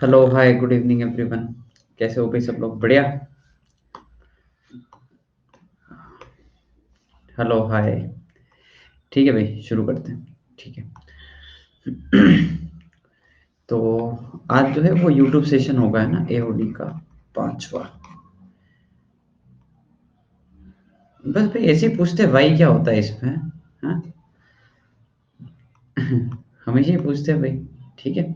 Hello hi good evening everyone. कैसे हो भाई सब लोग बढ़िया। Hello hi. ठीक है भाई शुरू करते हैं। ठीक है। तो आज जो है वो यूट्यूब सेशन होगा है ना एओडी का 5वां। बस भाई ऐसे ही पूछते हैं भाई क्या होता है इसमें। हाँ। हमेशा ही पूछते हैं भाई। ठीक है।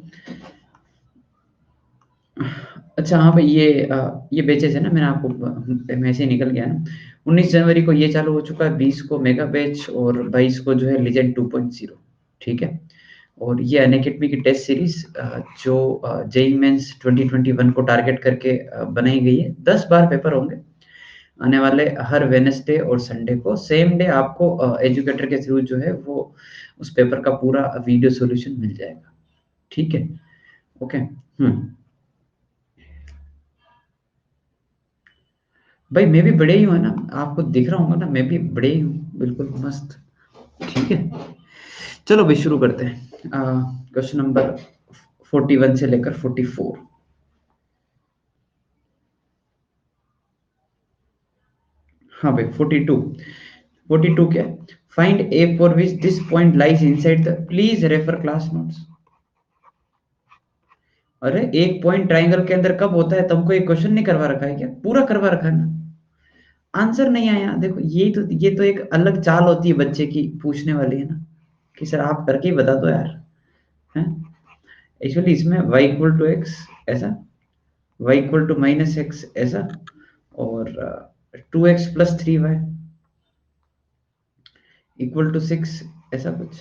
अच्छा हाँ भाई ये बेचेस है ना मैंने आपको मैसेज निकल गया ना। 19 जनवरी को ये चालू हो चुका है, 20 को मेगा बैच और 22 को जो है लीजेंड 2.0। ठीक है। और ये अनअकैडमी की टेस्ट सीरीज जो जेई मेंस 2021 को टारगेट करके बनाई गई है। 10 बार पेपर होंगे आने वाले हर वेनेसडे और संडे को। सेम डे आपको एजुकेटर के थ्रू जो है वो उस पेपर का पूरा वीडियो सॉल्यूशन मिल जाएगा। ठीक है। ओके। भाई मैं भी बड़े ही हूँ है ना। आपको दिख रहा होगा ना मैं भी बड़े ही हूँ बिल्कुल मस्त। ठीक है। चलो भाई शुरू करते हैं। क्वेश्चन नंबर 41 से लेकर 44। हाँ भाई 42। 42 क्या है? Find A for which this point lies inside the, please refer class notes. अरे एक पॉइंट ट्राइंगल के अंदर कब होता है? तुमको एक क्वेश्चन नहीं करवा रखा है क्या? पूरा करवा रखा है ना। आंसर नहीं आया देखो। ये तो एक अलग चाल होती है बच्चे की पूछने वाली है ना कि सर आप करके ही बता दो यार। हैं। एक्चुअली इसमें y इक्वल टू एक्स ऐसा, y equal to minus x ऐसा, और 2x + 3y इक्वल टू 6 ऐसा कुछ।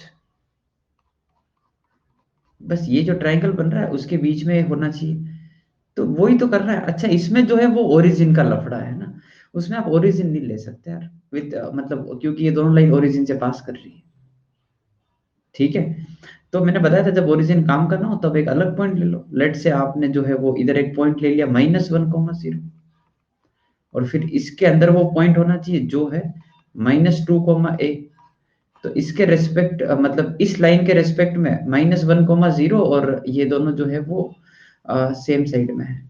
बस ये जो ट्रायंगल बन रहा है उसके बीच में होना चाहिए। तो वही तो कर रहा है। अच्छा इसमें जो है वो ओरिजिन का लफड़ा है ना। उसमें आप ओरिजिन नहीं ले सकते यार विद मतलब क्योंकि ये दोनों लाइन ओरिजिन से पास कर रही है। ठीक है। तो मैंने बताया था जब ओरिजिन काम करना हो तब एक अलग पॉइंट ले लो। लेट से आपने जो है वो इधर एक पॉइंट ले लिया -1,0, और फिर इसके अंदर वो पॉइंट होना चाहिए जो है -2, तो इसके रेस्पेक्ट मतलब इस लाइन के रेस्पेक्ट में -1, और ये दोनों जो है वो सेम साइड में है।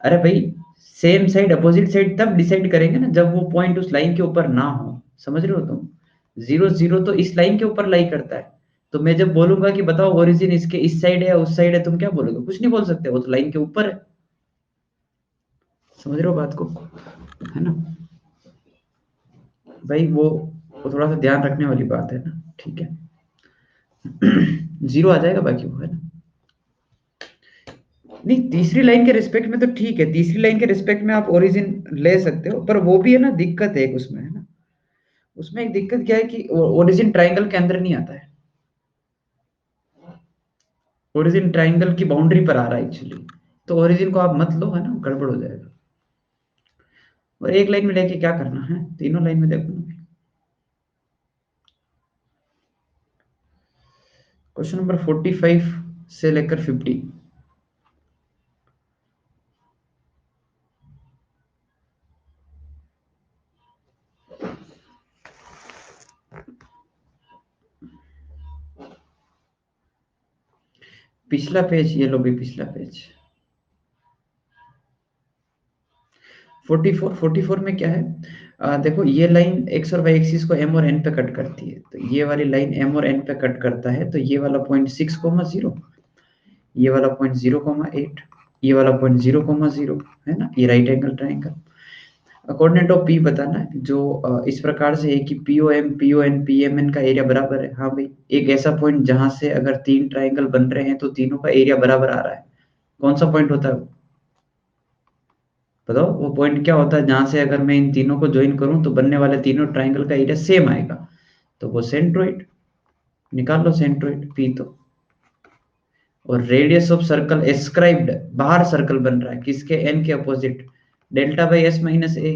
अरे भाई सेम साइड अपोजिट साइड तब डिसाइड करेंगे ना जब वो पॉइंट उस लाइन के ऊपर ना हो। समझ रहे हो तुम? 0 0 तो इस लाइन के ऊपर लाई करता है। तो मैं जब बोलूंगा कि बताओ ओरिजिन इसके इस साइड है उस साइड है, तुम क्या बोलोगे? कुछ नहीं बोल सकते, वो तो लाइन के ऊपर है। समझ रहे हो बात को? है ना भाई वो थोड़ा सा ध्यान रखने वाली बात है ना। ठीक है। 0 आ जाएगा बाकी वो है ना। नहीं तीसरी लाइन के रिस्पेक्ट में तो ठीक है, तीसरी लाइन के रिस्पेक्ट में आप ओरिजिन ले सकते हो, पर वो भी है ना दिक्कत है एक उसमें है ना। उसमें एक दिक्कत क्या है कि ओरिजिन ट्रायंगल के अंदर नहीं आता है। ओरिजिन ट्रायंगल की बाउंड्री पर आ रहा है एक्चुअली। तो ओरिजिन को आप मत लो है ना, गड़बड़ हो जाएगा। और एक लाइन में लेके क्या करना है, तीनों लाइन में देखो ना। क्वेश्चन नंबर 45 से लेकर 50। पिछला पेज ये लो भी, पिछला पेज 44। में क्या है? देखो ये लाइन एक्स और वाई एक्सिस को एम और एन पे कट करती है, तो ये वाली लाइन एम और एन पे कट करता है, तो ये वाला पॉइंट 6,0, ये वाला पॉइंट 0,8, ये वाला पॉइंट 0,0 है ना। ये right angle triangle. Coordinate of P बताना है जो इस प्रकार से है कि P O M P O N P M N का एरिया बराबर है। हाँ भाई एक ऐसा पॉइंट जहां से अगर तीन ट्राइंगल बन रहे हैं तो तीनों का एरिया बराबर आ रहा है। कौन सा पॉइंट होता है वो? बताओ वो पॉइंट क्या होता है जहां से अगर मैं इन तीनों को ज्वाइन करूं तो बनने वाले तीनों ट्राइंगल का एरिया सेम आएगा। तो वो सेंट्रोइड। निकाल लो सेंट्रोइड पी तो। और रेडियस ऑफ सर्कल एस्क्राइब्ड, बाहर सर्कल बन रहा है किसके? एन के opposite, delta by S minus A,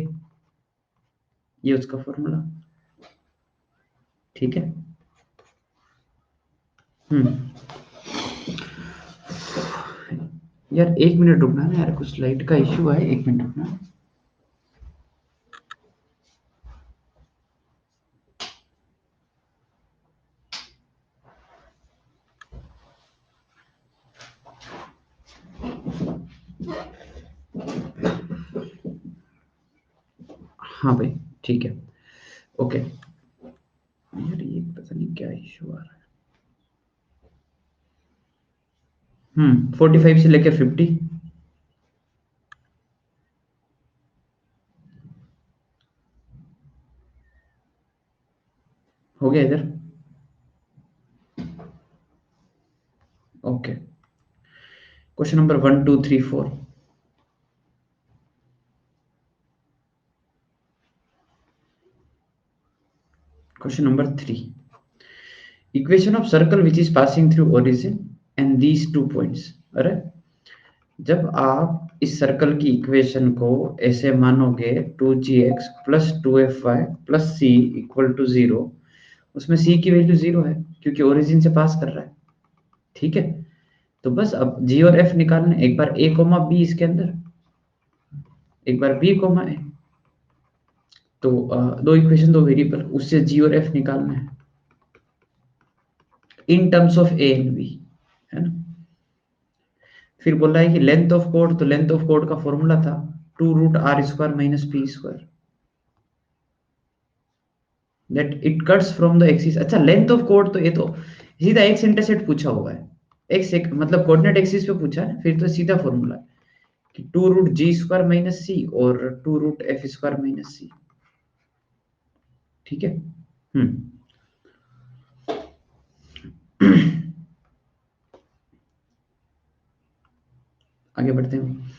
ये उसका फॉर्मूला। ठीक है। हम्म। यार 1 मिनट रुकना ना यार, कुछ लाइट का इश्यू है, 1 मिनट रुकना। हाँ भाई, ठीक है, ओके। यार ये पता नहीं क्या इशू आ रहा है। 45 से लेके 50 हो गया इधर। Okay, question number 1 2 3 4। Question number 3, equation of circle which is passing through origin and these 2 points. अरे, जब आप इस सर्कल की इक्वेशन को ऐसे मानोगे 2gx plus 2fy plus c equal to 0, उसमें c की वैल्यू 0 है क्योंकि ओरिजिन से पास कर रहा है। ठीक है, तो बस अब g और f निकालने, एक बार a कोमा b इसके अंदर, एक बार b कोमा a। तो दो इक्वेशन, दो वेरिएबल, उससे g और f निकालना है in terms of a and b, है ना। फिर बोल रहा है कि लेंथ ऑफ कोड, तो लेंथ ऑफ कोड का फॉर्मूला था 2√r² minus P square, that it cuts from the axis. अच्छा, लेंथ ऑफ कोड तो ये तो सीधा एक्स इंटरसेप्ट पूछा हुआ है, एक्स एक मतलब कोऑर्डिनेट एक्सिस पे पूछा है, फिर तो सीधा फॉर्मूला है कि 2√g² माइनस सी और 2√f² माइनस सी। ठीक है। हम्म आगे बढ़ते हैं।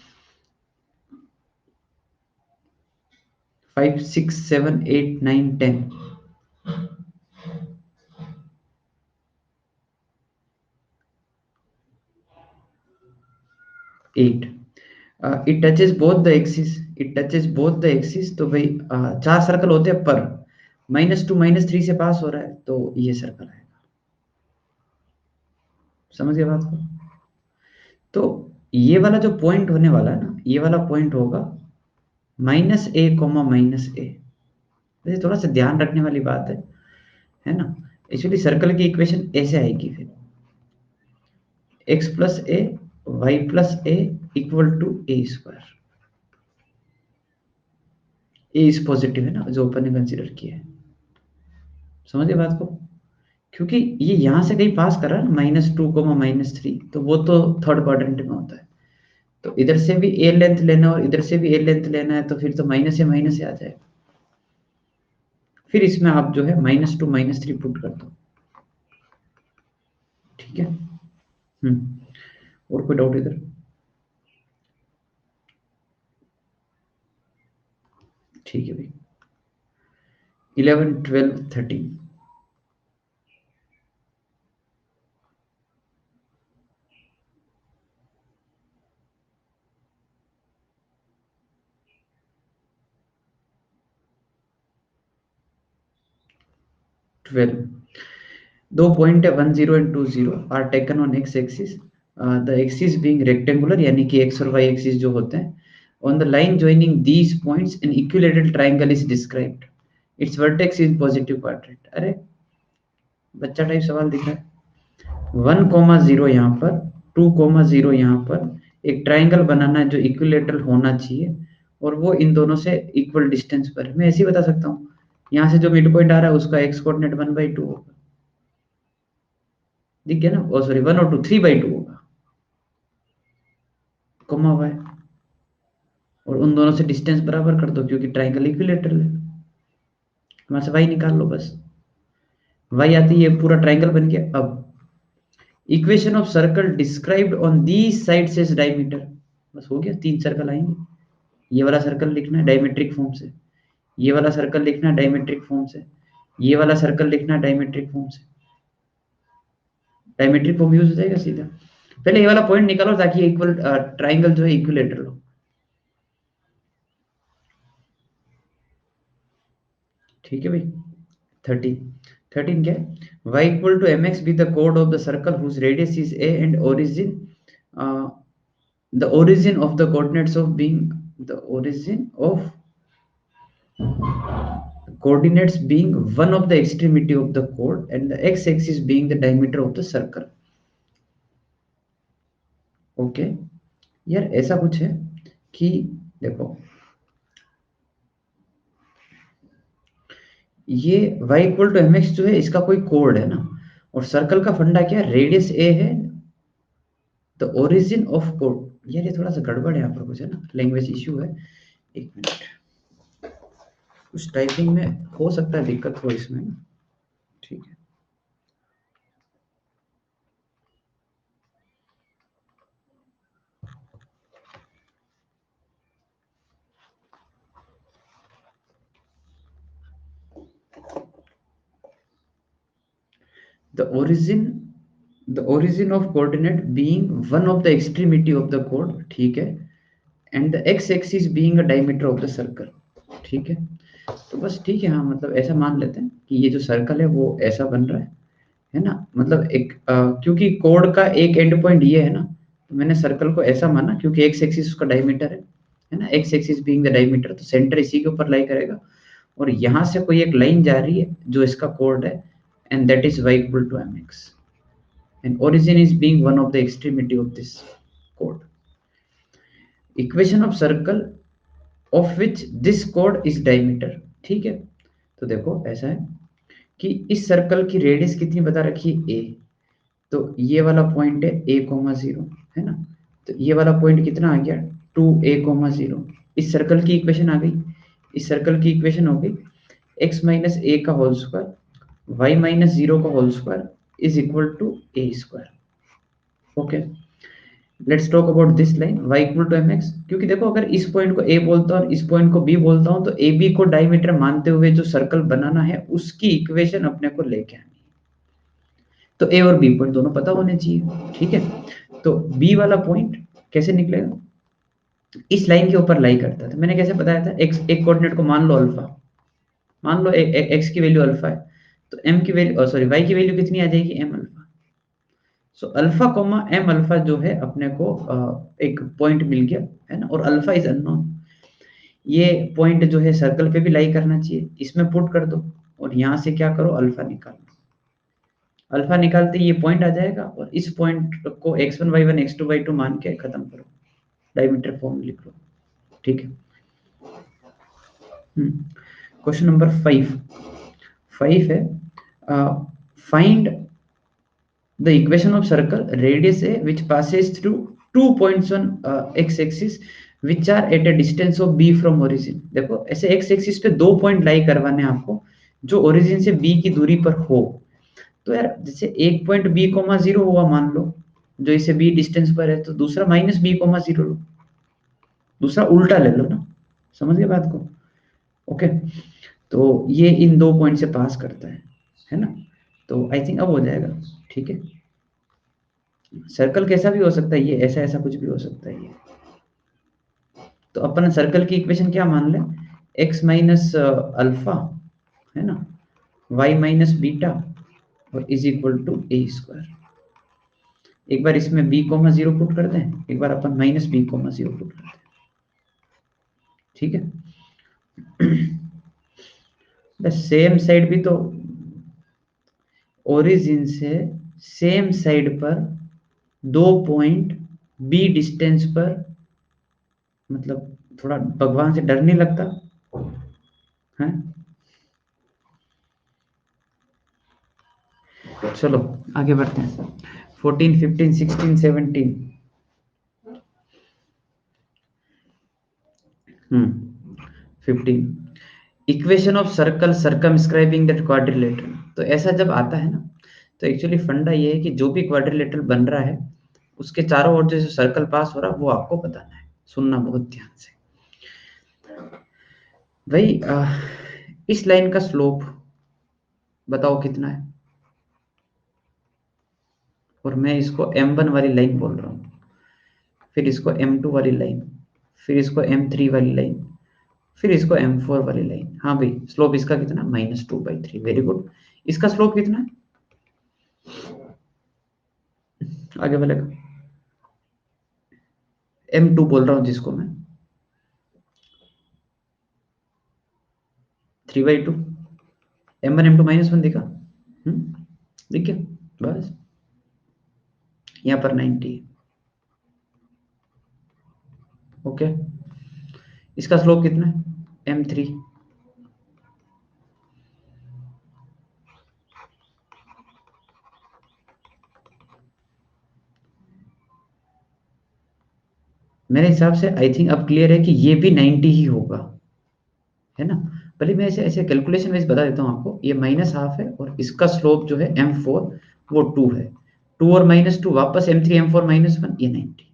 5 6 7 8 9 10। 8, it touches both the axis, it touches both the axis. तो भाई चार सर्कल होते हैं पर -2 -3 से पास हो रहा है, तो ये सर्कल है। समझ गए बात को। तो ये वाला जो पॉइंट होने वाला है ना, ये वाला पॉइंट होगा -a, वैसे थोड़ा सा ध्यान रखने वाली बात है ना। एक्चुअली सर्कल की इक्वेशन ऐसे आएगी फिर, x plus a y plus a equal to a square. A is positive है ना, जो अपन ने कंसिडर किया है। समझ गए बात को। क्योंकि ये यहाँ से कहीं पास कर रहा है ना, -2 -3, तो वो तो थर्ड क्वाड्रेंट में होता है। तो इधर से भी ए लेंथ लेना और इधर से भी ए लेंथ लेना है, तो फिर तो माइनस से आ जाएगा। फिर इसमें आप जो है -2 -3 पुट कर दो। ठीक है। और कोई डाउट इधर? ठीक है भाई। 11 12 13। 12, दो पॉइंट है 10 and 20 are taken on x axis, the axis being rectangular, यानी कि एक्स और वाई एक्सिस जो होते हैं, on the line joining these points an equilateral triangle is described, its vertex is positive quadrant. अरे, बच्चा टाइप सवाल दिख रहा है। 1 0 यहाँ पर, 2 0 यहाँ पर, एक ट्राइंगल बनाना है जो इक्विलेटरल होना चाहिए, और वो इन दोनों से इक्वल डिस्टेंस पर है। मैं ऐसे ही बता सकता हूँ, यहाँ से जो मिड पॉइंट आ रहा है उसका एक्स कोऑर्डिनेट 1/2 होगा। दिख गया ना, ओ सॉरी 1 और 2 3/2 होगा, कॉमा वाई, और उन दोनों से डिस्टेंस बराबर कर दो क्योंकि ट्राइंगल इक्विलेटरल है। वहां से वाई निकाल लो बस, वाई आती है, पूरा ट्राइंगल बन गया। अब equation of circle described on the side से डायमीटर, बस हो गया, 3 सर्कल आएंगे। ये वाला सर्कल लिखना है डायमेट्रिक फॉर्म से, ये वाला सर्कल लिखना है डायमेट्रिक फॉर्म से, ये वाला सर्कल लिखना है डायमेट्रिक फॉर्म से। डायमेट्रिक फॉर्म यूज हो जाएगा सीधा। पहले ये वाला पॉइंट निकालो ताकि इक्वल ट्राइंगल जो है इक्विलेटरल हो। ठीक है भाई। 13 क्या है? y equal to mx be the कोड of the circle whose radius is a and origin, the origin of the coordinates of being the origin of coordinates being one of the extremity of the chord and the x-axis being the diameter of the circle. Okay okay? यार ऐसा कुछ है कि देखो, ये y equal to mx जो है इसका कोई कोड है ना, और सर्कल का फंडा क्या है, रेडियस a है, द ओरिजिन ऑफ कोड। यार ये थोड़ा सा गड़बड़ है यहाँ पर कुछ है ना, लैंग्वेज इश्यू है। एक मिनट, कुछ टाइपिंग में हो सकता है दिक्कत हो इसमें ना, ठीक है। the origin the origin of coordinate being one of the extremity of the chord, ठीक है, and the x axis being a diameter of the circle, ठीक है। तो बस ठीक है, हाँ मतलब ऐसा मान लेते हैं कि ये जो सर्कल है वो ऐसा बन रहा है ना, मतलब एक क्योंकि कोड का एक एंड पॉइंट ये है ना, तो मैंने सर्कल को ऐसा माना क्योंकि एक्स एक्सिस उसका डायमीटर है ना, x axis being the diameter, तो सेंटर इसी के ऊपर लाई करेगा, और यहाँ से कोई एक लाइन जा रही है जो इसका कोड है, and that is y equal to mx, and origin is being one of the extremity of this chord. Equation of circle of which this chord is diameter, ठीक है। तो देखो ऐसा है कि इस सर्कल की रेडियस कितनी बता रखी है, a, तो ये वाला पॉइंट है a, 0 है ना, तो ये वाला पॉइंट कितना आ गया 2a, 0। इस सर्कल की इक्वेशन आ गई, इस सर्कल की इक्वेशन हो गई x माइनस ए का होल स्क्वायर y माइनस 0 का whole square is equal to a square. Okay, let's talk about this line y equal to mx, क्योंकि देखो अगर इस पॉइंट को a बोलता हूँ और इस पॉइंट को b बोलता हूँ, तो ए बी को डायमीटर मानते हुए जो सर्कल बनाना है उसकी इक्वेशन अपने को लेके आनी है, तो a और b पॉइंट दोनों पता होने चाहिए, ठीक है। तो b वाला पॉइंट कैसे निकलेगा, इस लाइन के ऊपर लाई करता है, तो मैंने कैसे बताया था, x एक कोऑर्डिनेट को मान लो अल्फा, मान लो x की वैल्यू अल्फा है, तो m की वैल्यू सॉरी y की वैल्यू कितनी आ जाएगी, m alpha. So alpha coma m alpha जो है अपने को एक पॉइंट मिल गया है ना, और अल्फा इज अननोन। ये पॉइंट जो है सर्कल पे भी लाई करना चाहिए, इसमें पुट कर दो और यहाँ से क्या करो, अल्फा निकाल लो। अल्फा निकालते ही ये पॉइंट आ जाएगा, और इस पॉइंट को x1 y1 x2 y2 मान के खत्म करो, डायमीटर फॉर्म लिख लो, ठीक है। क्वेश्चन नंबर 5 है, find the equation of circle radius a which passes through 2 points on x axis which are at a distance of b from origin। देखो ऐसे x axis पे दो पॉइंट लाई करवाने हैं आपको जो ओरिजिन से b की दूरी पर हो। तो यार जैसे एक पॉइंट b कोमा 0 हुआ मान लो, जो इसे b डिस्टेंस पर है, तो दूसरा माइनस b कोमा 0 लो, दूसरा उल्टा ले लो ना, समझ गए बात को। ओके, तो ये इन दो पॉइंट से पास करता है ना, तो आई थिंक अब हो जाएगा, ठीक है। सर्कल कैसा भी हो सकता है, ये ऐसा ऐसा कुछ भी हो सकता है ये। तो अपन सर्कल की इक्वेशन क्या मान लें, x माइनस अल्फा है ना, y माइनस बीटा और is equal to a square. एक बार इसमें b कोमा 0 पुट कर दें, एक बार अपन माइनस b कोमा 0 पुट कर दें, ठीक है। बस सेम साइड भी तो, ओरिजिन से सेम साइड पर दो पॉइंट b डिस्टेंस पर, मतलब थोड़ा भगवान से डर नहीं लगता है। चलो आगे बढ़ते हैं, 14 15 16 17। 15, equation of circle circumscribing that quadrilateral. तो ऐसा जब आता है ना, तो एक्चुअली फंडा ये है कि जो भी क्वाड्रिलेटरल बन रहा है उसके चारों ओर जो सर्कल पास हो रहा है वो आपको बताना है, सुनना बहुत ध्यान से भाई। इस लाइन का स्लोप बताओ कितना है, और मैं इसको m1 वाली लाइन बोल रहा हूँ, फिर इसको m2 वाली लाइन, फिर इसको m3 वाली लाइन, फिर इसको m4 वाली लाइन। हाँ भाई, स्लोप इसका कितना, -2/3, वेरी गुड। इसका स्लोप कितना है, आगे वाले का m2 बोल रहा हूँ जिसको मैं, 3/2। m1 m2 -1 दिखा, दिख गया, बस यहाँ पर 90। ओके, इसका स्लोप कितना है, m3, मेरे हिसाब से आई थिंक अब क्लियर है कि ये भी 90 ही होगा, है ना। पहले मैं ऐसे ऐसे कैलकुलेशन वाइज बता देता हूँ आपको। ये -½ है और इसका स्लोप जो है m4 वो 2 है। 2 और -2 वापस m3 m4 -1, ये 90।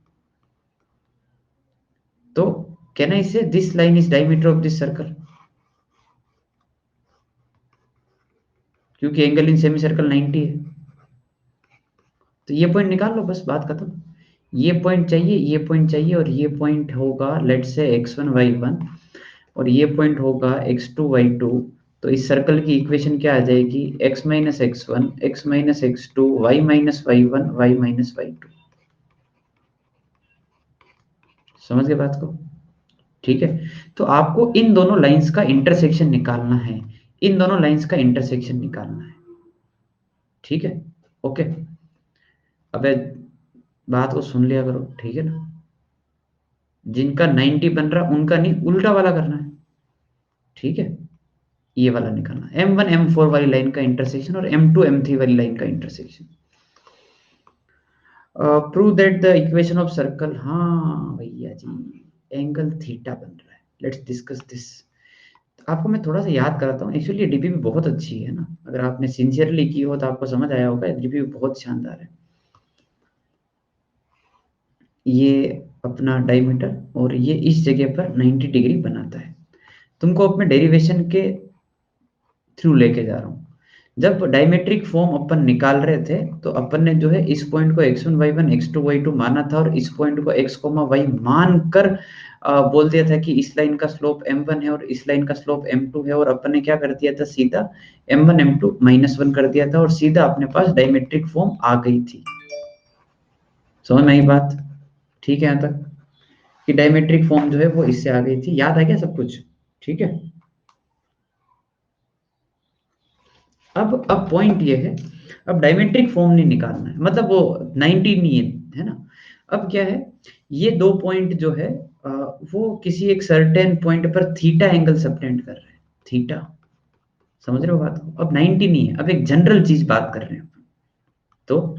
तो कैन आई से this line is diameter of this circle, क्योंकि एंगल इन सेमी सर्कल 90 है। तो ये पॉइंट निकाल लो, बस बात खत्म। ये पॉइंट चाहिए, ये पॉइंट चाहिए, और ये पॉइंट होगा लेट से x1 y1, और ये पॉइंट होगा x2 y2। तो इस सर्कल की इक्वेशन क्या आ जाएगी? x minus x1, x minus x2, y minus y1, y minus y2। समझ गए बात को? ठीक है। तो आपको इन दोनों लाइंस का इंटरसेक्शन निकालना है, इन दोनों लाइंस का इंटरसेक्शन निकालना है। ठीक है, ओके। अबे बात को सुन लिया करो, ठीक है ना। जिनका 90 बन रहा उनका नहीं, उल्टा वाला करना है। ठीक है, ये वाला निकालना, M1 M4 वाली लाइन का इंटरसेक्शन और M2 M3 वाली लाइन का intersection. Prove that the equation of circle, हाँ भैया जी, एंगल थीटा बन रहा है। Let's discuss this. आपको मैं थोड़ा सा याद कराता हूँ। एक्चुअली डीपीपी बहुत अच्छी है ना, अगर आपने सिंसियरली की हो तो आपको समझ आया होगा, डीपीपी बहुत शानदार है। ये अपना डायमीटर, और ये इस जगह पर 90 डिग्री बनाता है। तुमको अपने डेरिवेशन के थ्रू लेके जा रहा हूँ। जब डायमेट्रिक फॉर्म अपन निकाल रहे थे, तो अपन ने जो है इस पॉइंट को x1 y1 x2 y2 माना था, और इस पॉइंट को x, y मान कर बोल दिया था कि इस लाइन का स्लोप m1 है और इस लाइन का स्लोप m2 है, और अपन ने क्या कर दिया था? सीधा m1 m2 -1 कर दिया था, और सीधा अपने पास डायमेट्रिक फॉर्म आ गई थी। समझ में आई बात? ठीक है यहाँ तक, कि डायमेट्रिक फॉर्म जो है वो इससे आ गई थी। याद आ गया सब कुछ? ठीक है। अब पॉइंट ये है, अब डायमेट्रिक फॉर्म नहीं निकालना है, मतलब वो 90 नहीं है ना। अब क्या है, ये दो पॉइंट जो है वो किसी एक सर्टेन पॉइंट पर थीटा एंगल सबटेंड कर रहे हैं, थीटा। समझ रहे हो बात को? अब 90 नहीं है, अब एक जनरल चीज बात कर रहे हैं। तो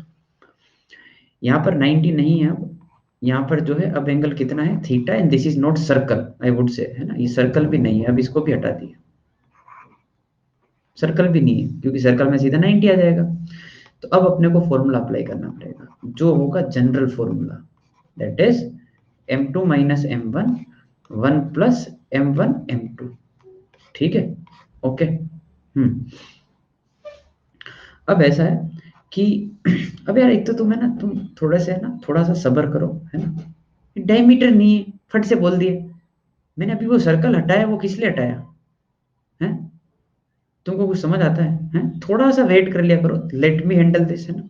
यहाँ पर 90 नहीं है, अब यहाँ पर जो है अब एंगल कितना है? Theta, and this is not circle I would say, है ना। ये सर्कल भी नहीं है, अब इसको भी हटा दिया। सर्कल भी नहीं है, क्योंकि सर्कल में सीधा 90 आ जाएगा। तो अब अपने को फॉर्मूला अप्लाई करना पड़ेगा, जो होगा general formula, that is m2 minus m1 1 plus m1 m2। ठीक है, ओके। अब ऐसा है कि अब यार, एक तो तुम है ना, तुम थोड़ा सा है ना, थोड़ा सा सब्र करो, है ना। डायमीटर नहीं है, फट से बोल दिए। मैंने अभी वो सर्कल हटाया, वो किस लिए हटाया है? तुमको कुछ समझ आता है? थोड़ा सा वेट कर लिया करो, लेट मी हैंडल दिस, है ना।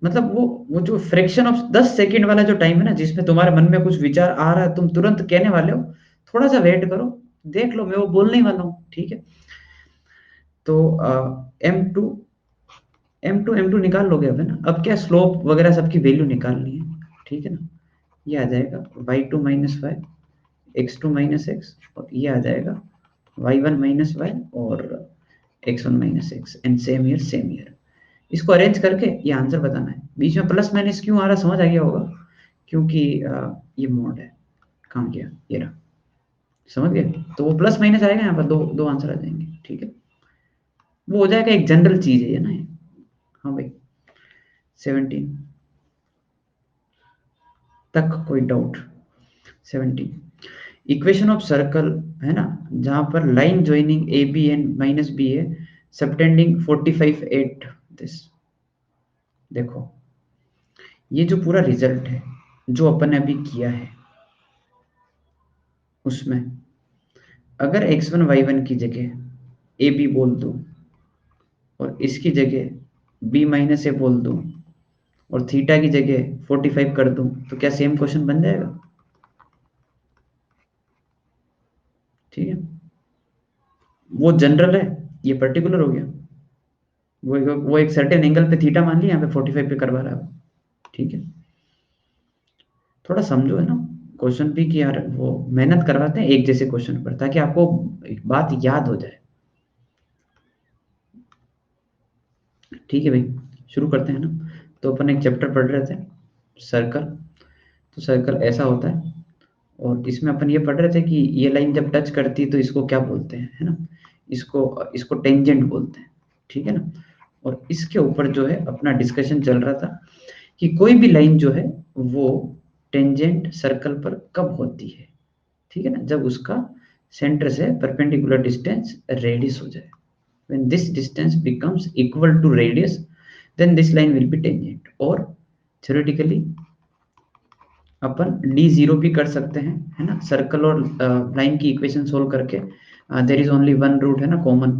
मतलब वो जो फ्रैक्शन ऑफ 10 सेकंड वाला जो टाइम है ना, जिसमें तुम्हारे मन में कुछ विचार आ रहा है, तुम तुरंत कहने वाले हो, थोड़ा सा वेट करो, देख लो, मैं वो बोलने ही वाला हूँ। ठीक है। तो M2 निकाल लोगे अब, है ना। अब क्या, स्लोप वगैरह सबकी वैल्यू निकालनी है, ठीक है ना। ये आ जाएगा y2 minus Y, x2 minus x, और ये आ जाएगा y1 माइनस वाई और x1 minus x, and same year same year. इसको अरेंज करके ये आंसर बताना है। बीच में प्लस माइनस क्यों आ रहा, समझ आ गया होगा, क्योंकि ये मोड है। काम किया, ये रहा। समझ गए? तो वो प्लस माइनस आएगा, यहाँ पर दो दो आंसर आ जाएंगे। ठीक है, वो हो जाएगा, एक जनरल चीज है ये ना ये। हाँ भाई, 17 तक कोई डाउट? 17 इक्वेशन ऑफ सर्कल, है ना, जहां पर line joining A B and minus B है, सबटेंडिंग 45 एट दिस। देखो, ये जो पूरा रिजल्ट है जो अपन ने अभी किया है, उसमें अगर x1 y1 की जगह ए बी बोल दूं, और इसकी जगह बी माइनस ए बोल दूं, और थीटा की जगह 45 कर दूं, तो क्या सेम क्वेश्चन बन जाएगा? ठीक है, वो जनरल है, ये पर्टिकुलर हो गया। वो एक सर्टेन एंगल पे थीटा मान लिया, यहाँ पे 45 पे करवा रहा है। ठीक है, थोड़ा समझो, है ना। क्वेश्चन भी कि यार वो मेहनत करवाते हैं एक जैसे क्वेश्चन पर, ताकि आपको एक बात याद हो जाए। ठीक है भाई, शुरू करते हैं ना। तो अपन एक चैप्टर पढ़ रहे थे, सर्कल। तो सर्कल ऐसा होता है। और इसमें अपन ये पढ़ रहे थे कि ये लाइन जब टच करती है तो इसको क्या बोलते हैं, है ना, इसको इसको टेंजेंट बोलते हैं, ठीक है ना। और इसके ऊपर जो है अपना डिस्कशन चल रहा था कि कोई भी लाइन जो है वो टेंजेंट सर्कल पर कब होती है, ठीक है ना, जब उसका सेंटर से परपेंडिकुलर डिस्टेंस रेडियस हो जाए। when this distance becomes equal to radius then this line will be tangent। और theoretically अपन d0 भी कर सकते हैं, है ना, सर्कल और लाइन की इक्वेशन सोल्व करके। There is only one root, है ना, कॉमन,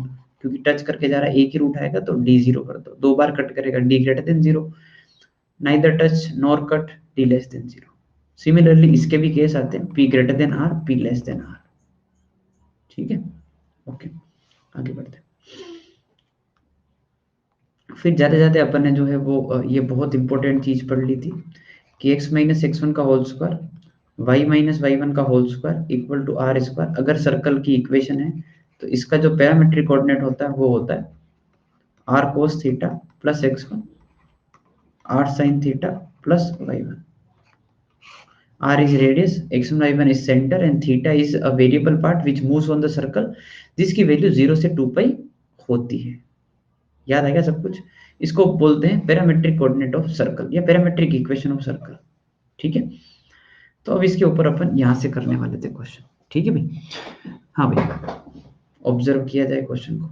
क्योंकि टच करके जा रहा है, एक ही रूट आएगा, तो d0 कर दो, दो बार कट करेगा, d greater than 0, neither touch nor cut, d less than 0। Similarly इसके भी केस आते हैं, p greater than r, p less than r, ठीक है। ओके, आगे बढ़ते हैं। फिर जाते जाते अपन ने जो है वो ये बहुत इंपॉर्टेंट चीज पढ़ ली थी कि x माइनस x1 का whole square, y minus y1 का whole square equal to r square. अगर सर्कल की इक्वेशन है तो इसका जो पैरामेट्रिक कोऑर्डिनेट होता है वो होता है r cos theta plus x1, r sine theta plus y1। r is radius, x1 y1 is center and theta is a variable part which moves on the circle जिसकी वैल्यू 0 से 2 पाई होती है। याद आएगा सब कुछ। इसको बोलते हैं पैरामेट्रिक कोऑर्डिनेट ऑफ सर्कल या पैरामेट्रिक इक्वेशन ऑफ सर्कल, ठीक है। तो अब इसके ऊपर अपन यहां से करने वाले थे क्वेश्चन, ठीक है भाई। हाँ भाई, ऑब्जर्व किया जाए क्वेश्चन को।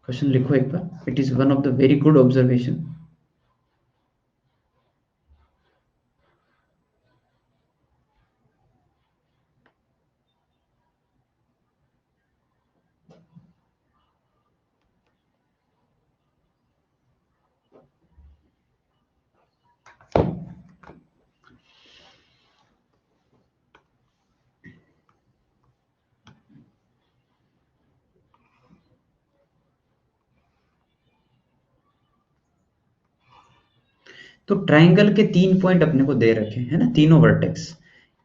क्वेश्चन लिखो एक बार, it is one of the very good observation. तो ट्राइंगल के 3 पॉइंट अपने को दे रखे हैं ना, तीनों वर्टेक्स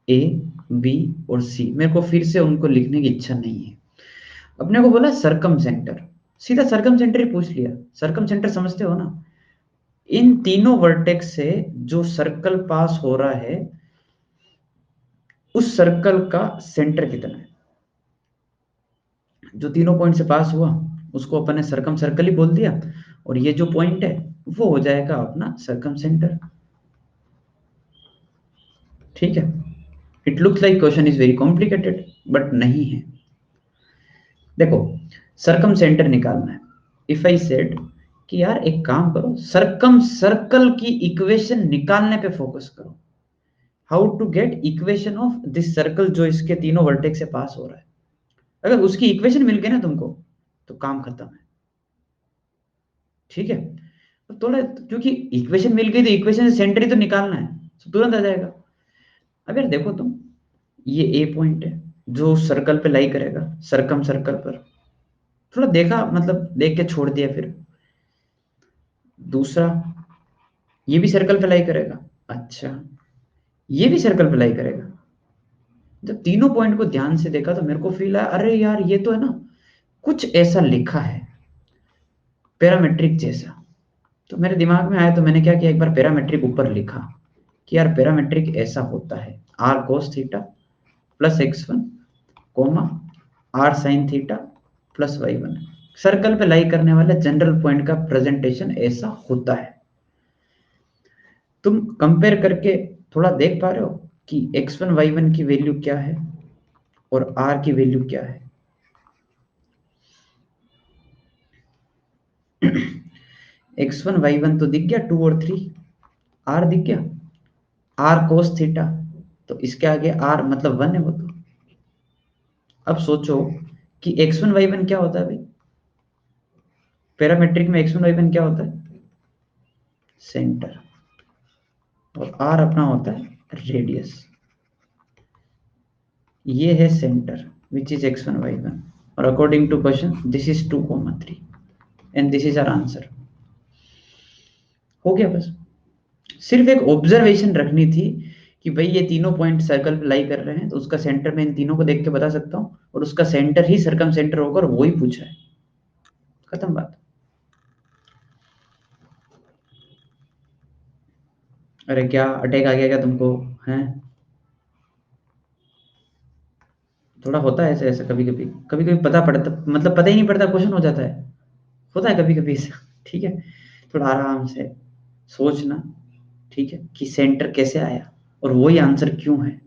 ए, बी और सी। मेरे को फिर से उनको लिखने की इच्छा नहीं है। अपने को बोला सरकम सेंटर, सीधा सरकम सेंटर ही पूछ लिया। सरकम सेंटर समझते हो ना, इन तीनों वर्टेक्स से जो सर्कल पास हो रहा है उस सर्कल का सेंटर कितना है। जो तीनों पॉइंट से पास हुआ उसको अपन ने सरकम सर्कल ही बोल दिया, और ये जो पॉइंट है वो हो जाएगा अपना सरकम सेंटर, ठीक है। It looks like question is very complicated but नहीं है। देखो, सरकम सेंटर निकालना है। इफ आई सेड कि यार एक काम करो, सरकम सर्कल की इक्वेशन निकालने पे फोकस करो। How to get equation of this circle जो इसके तीनों वर्टेक्स से पास हो रहा है। अगर उसकी इक्वेशन मिल गई ना तुमको तो काम खत्म है, ठीक है। तो थोड़ा, क्योंकि इक्वेशन मिल गई तो इक्वेशन से सेंटर ही तो निकालना है, तो तुरंत आ जाएगा। अब यार देखो तुम, ये ए पॉइंट है जो सर्कल पे लाई करेगा, सरकम सर्कल पर। थोड़ा देखा, मतलब देख के छोड़ दिया। फिर दूसरा, ये भी सर्कल पे लाई करेगा, अच्छा, ये भी सर्कल पे लाई करेगा। जब तीनों पॉइंट को ध्यान से देखा तो मेरे को फील आया, अरे यार ये तो है ना, कुछ ऐसा लिखा है पैरामेट्रिक जैसा। तो मेरे दिमाग में आया तो मैंने क्या किया, एक बार पैरामेट्रिक ऊपर लिखा कि यार पैरामेट्रिक ऐसा होता है r cos theta plus x1 comma r sine theta plus y1। Circle पे लाई करने वाले जनरल पॉइंट का प्रेजेंटेशन ऐसा होता है। तुम कंपेयर करके थोड़ा देख पा रहे हो कि x1 y1 की वैल्यू क्या है और r की वैल्यू क्या है। x1 y1 तो दिख गया, 2 और 3। r दिख गया, r cos थीटा, तो इसके आगे r मतलब 1 है वो तो। अब सोचो कि x1 y1 क्या होता है भाई, पैरामेट्रिक में x1 y1 क्या होता है, सेंटर, और r अपना होता है रेडियस। ये है centre which is x1 y1, और according to question this is 2,3 and this is our answer. हो गया बस। सिर्फ एक ऑब्जर्वेशन रखनी थी कि भाई ये तीनों पॉइंट सर्कल पे लाई कर रहे हैं तो उसका सेंटर मैं इन तीनों को देख के बता सकता हूँ, और उसका सेंटर ही सरकम सेंटर होगा, और वही पूछा है, खत्म बात। अरे क्या अटैक आ गया क्या तुमको? हैं? थोड़ा होता है ऐसे ऐसे कभी कभी, कभी कभी पता पड़ता, मतलब पता ही नहीं पड़ता, क्वेश्चन हो जाता है, होता है कभी कभी ऐसा। ठीक है, थोड़ा आराम से सोचना, ठीक है, कि सेंटर कैसे आया और वही आंसर क्यों है।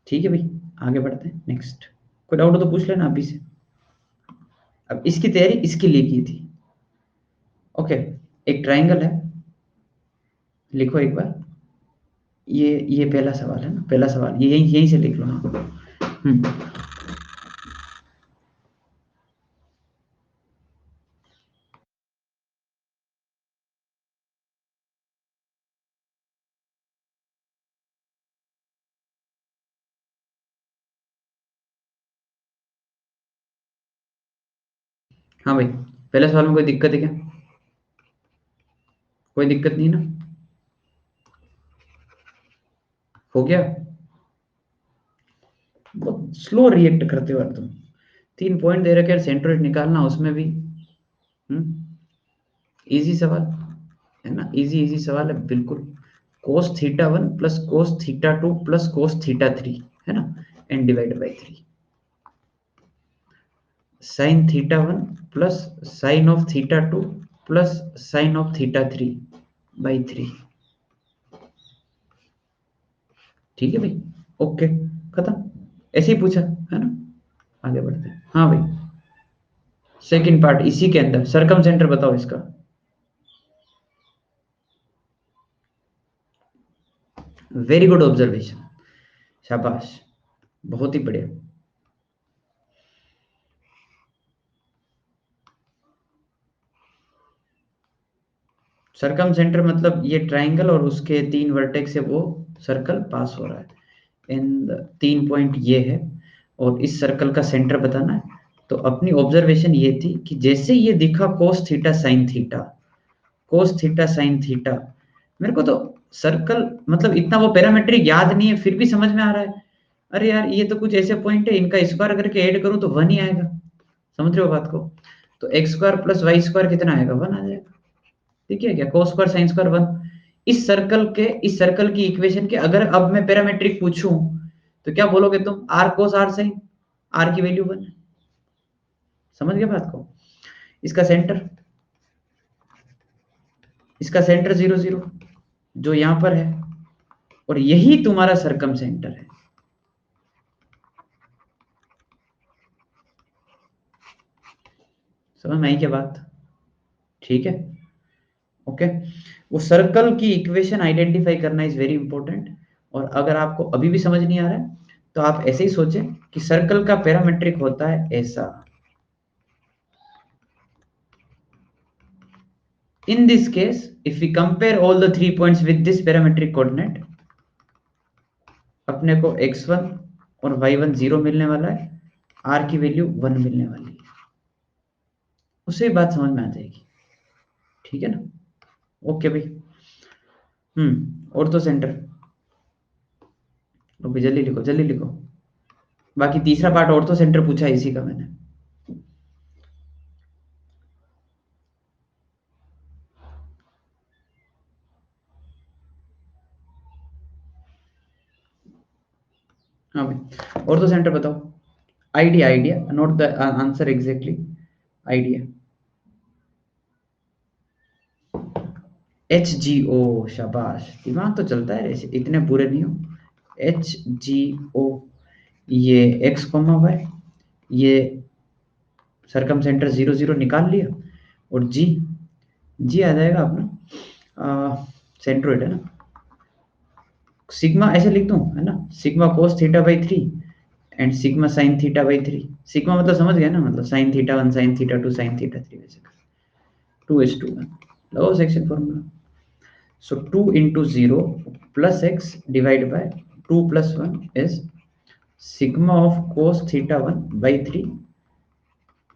ठीक है भाई, आगे बढ़ते हैं नेक्स्ट। कोई डाउट हो तो पूछ लेना अभी से। अब इसकी तैयारी इसके लिए की थी। ओके, एक ट्राइंगल है, लिखो एक बार। ये पहला सवाल है ना, पहला सवाल ये यहीं यहीं से लिख लो ना। हम्म। हाँ भाई, पहले सवाल में कोई दिक्कत है क्या? कोई दिक्कत नहीं ना? हो गया? बहुत स्लो रिएक्ट करते हो यार तुम। 3 पॉइंट दे रखे हैं, सेंट्रोइड निकालना उसमें भी। इजी सवाल है ना, इजी इजी सवाल है बिल्कुल। Cos theta one plus cos theta two plus cos theta three, है ना, and divide by three. Sine theta one plus sign of theta two plus sign of theta three by three. ठीक है भाई, okay, खत्म। ऐसे ही पूछा है ना, आगे बढ़ते हैं। हाँ भाई, सेकंड पार्ट इसी के अंदर, सरकम सेंटर बताओ इसका। वेरी गुड ऑब्जर्वेशन, शाबाश, बहुत ही बढ़िया। सरकम सेंटर मतलब ये ट्राइंगल और उसके 3 वर्टेक्स से वो सर्कल पास हो रहा है, इन 3 पॉइंट ये है, और इस सर्कल का सेंटर बताना है। तो अपनी ऑब्जर्वेशन ये थी कि जैसे ये दिखा cos theta sine theta, cos theta sine theta, मेरे को तो सर्कल मतलब इतना वो पैरामीट्रिक याद नहीं है, फिर भी समझ में आ रहा है, अरे यार ये तो कुछ ऐसे पॉइंट है, इनका स्क्वायर करके ऐड करूं तो वन ही आएगा। समझ रहे हो बात को? तो x square plus y square कितना आएगा, वन आ जाएगा। ठीक है क्या, cos square sin square one. इस सर्कल की इक्वेशन के अगर अब मैं पैरामीट्रिक पूछूं तो क्या बोलोगे तुम, r cos r sine, r की वैल्यू वन है। समझ गए बात को? इसका सेंटर, इसका सेंटर जीरो जीरो जो यहां पर है, और यही तुम्हारा सरकम सेंटर है। समझ में आई क्या बात? ठीक है, ओके। वो सर्कल की इक्वेशन आइडेंटिफाई करना इज वेरी इंपॉर्टेंट। और अगर आपको अभी भी समझ नहीं आ रहा है तो आप ऐसे ही सोचें कि सर्कल का पैरामीट्रिक होता है ऐसा। In this case, if we compare all the 3 points with this parametric coordinate, अपने को x1 और y1 जीरो मिलने वाला है, r की वैल्यू वन मिलने वाली है। उससे बात समझ में आ जाएगी। ठीक है ना? ओके भाई। और तो सेंटर, अभी जल्दी लिखो जल्दी लिखो। बाकी तीसरा पार्ट और तो सेंटर पूछा है इसी का मैंने। हाँ भाई, और तो सेंटर बताओ। Idea, idea, not the answer exactly, idea. HGO, शाबाश, दिमाग तो चलता है ऐसे, इतने बुरे नहीं हो। HGO, ये x कॉमा वाई, ये सरकम सेंटर जीरो जीरो निकाल लिया, और जी, जी आ जाएगा अपना सेंट्रोइड है ना। सिग्मा ऐसे लिख दूं, है ना, sigma cos theta by three and sigma sine theta by three. Sigma मतलब समझ गया ना, मतलब sine theta one sine theta two sine theta three, वैसे 2:1 लगाओ section formula. So 2 into 0 plus x divided by 2 plus 1 is sigma of cos theta 1 by 3,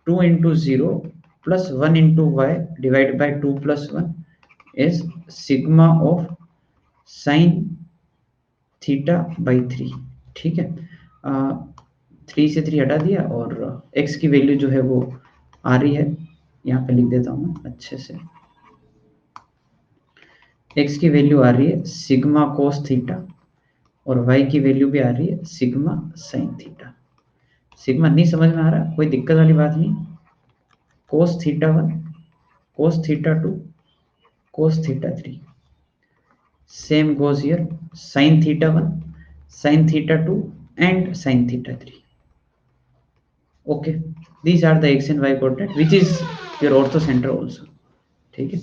2 into 0 plus 1 into y divided by 2 plus 1 is sigma of sin theta by three. ठीक है, 3 से 3 हटा दिया, और x की value जो है वो आ रही है, यहाँ पे लिख देता हूँ मैं अच्छे से। x की वैल्यू आ रही है सिग्मा कोस थीटा और y की वैल्यू भी आ रही है सिग्मा साइन थीटा। सिग्मा नहीं समझ में आ रहा, कोई दिक्कत वाली बात नहीं। Cos theta 1, cos theta 2, cos theta 3, same goes here, sin theta 1, sin theta 2 and sin theta 3. Okay, these are the x and y coordinate which is your ortho center also. ठीक है।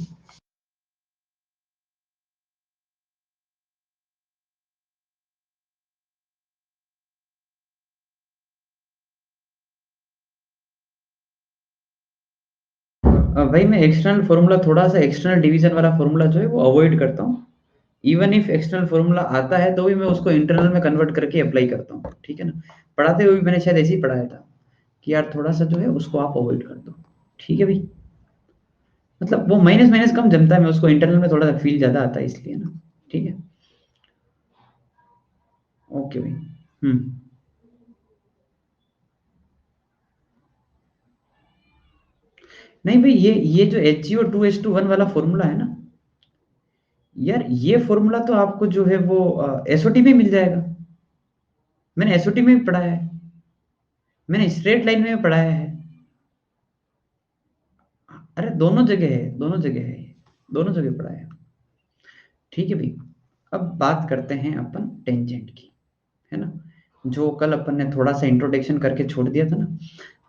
भाई मैं एक्सटर्नल फॉर्मूला, थोड़ा सा external division वाला formula जो है वो अवॉइड करता हूँ। इवन इफ एक्सटर्नल फॉर्मूला आता है तो भी मैं उसको इंटरनल में कन्वर्ट करके अप्लाई करता हूँ, ठीक है ना। पढ़ाते हुए भी मैंने शायद ऐसे ही पढ़ाया था कि यार थोड़ा सा जो है उसको आप अवॉइड कर दो, ठीक है भाई। मतलब वो माइनस माइनस कम जमता है, मैं उसको इंटरनल में थोड़ा सा फील ज्यादा आता है इसलिए ना, ठीक है। ओके भाई। नहीं भाई, ये जो HgO2H2 1 वाला फॉर्मूला है ना यार, ये फॉर्मूला तो आपको जो है वो एसओटी में मिल जाएगा। मैंने एसओटी में भी पढ़ाया है, मैंने स्ट्रेट लाइन में भी पढ़ाया है। अरे दोनों जगह है, दोनों जगह है, दोनों जगह पढ़ाया है, ठीक है भाई। अब बात करते हैं अपन टेंजेंट की, है ना, जो कल अपन ने थोड़ा सा इंट्रोडक्शन करके छोड़ दिया था ना।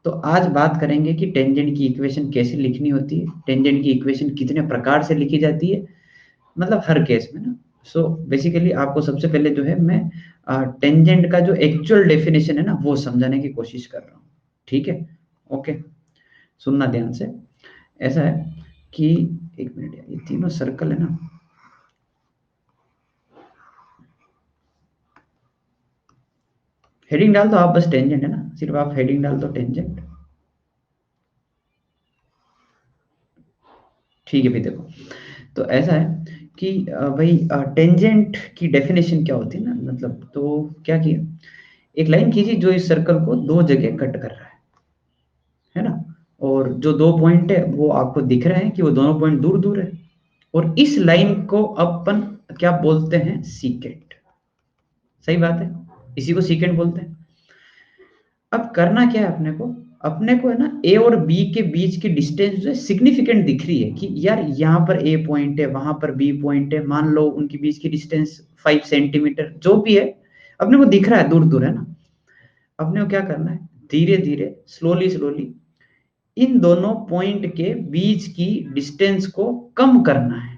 तो आज बात करेंगे कि टेंजेंट की इक्वेशन कैसे लिखनी होती है, टेंजेंट की इक्वेशन कितने प्रकार से लिखी जाती है, मतलब हर केस में ना। सो बेसिकली आपको सबसे पहले जो है मैं टेंजेंट का जो एक्चुअल डेफिनेशन है ना वो समझाने की कोशिश कर रहा हूँ, ठीक है। ओके, सुनना ध्यान से। ऐसा है कि एक मिनट यार, ये तीनों सर्कल है ना, हेडिंग डाल दो आप, बस टेंजेंट है ना, सिर्फ आप हेडिंग डाल दो टेंजेंट, ठीक है भाई। देखो, तो ऐसा है कि भाई टेंजेंट की डेफिनेशन क्या होती है ना, मतलब तो क्या किया, एक लाइन खींची जो इस सर्कल को दो जगह कट कर रहा है ना, और जो दो पॉइंट है वो आपको दिख रहे हैं कि वो दोनों पॉइंट दूर दूर है, और इस लाइन को अपन क्या बोलते हैं, सीकेंट। सही बात है, इसी को सीकेंट बोलते हैं। अब करना क्या है अपने को है ना, ए और बी के बीच की डिस्टेंस जो है सिग्निफिकेंट दिख रही है कि यार यहाँ पर ए पॉइंट है, वहां पर बी पॉइंट है, मान लो उनके बीच की डिस्टेंस 5 सेंटीमीटर जो भी है, अपने को दिख रहा है दूर दूर, है ना। अपने को क्या करना है, धीरे धीरे स्लोली स्लोली इन दोनों पॉइंट के बीच की डिस्टेंस को कम करना है,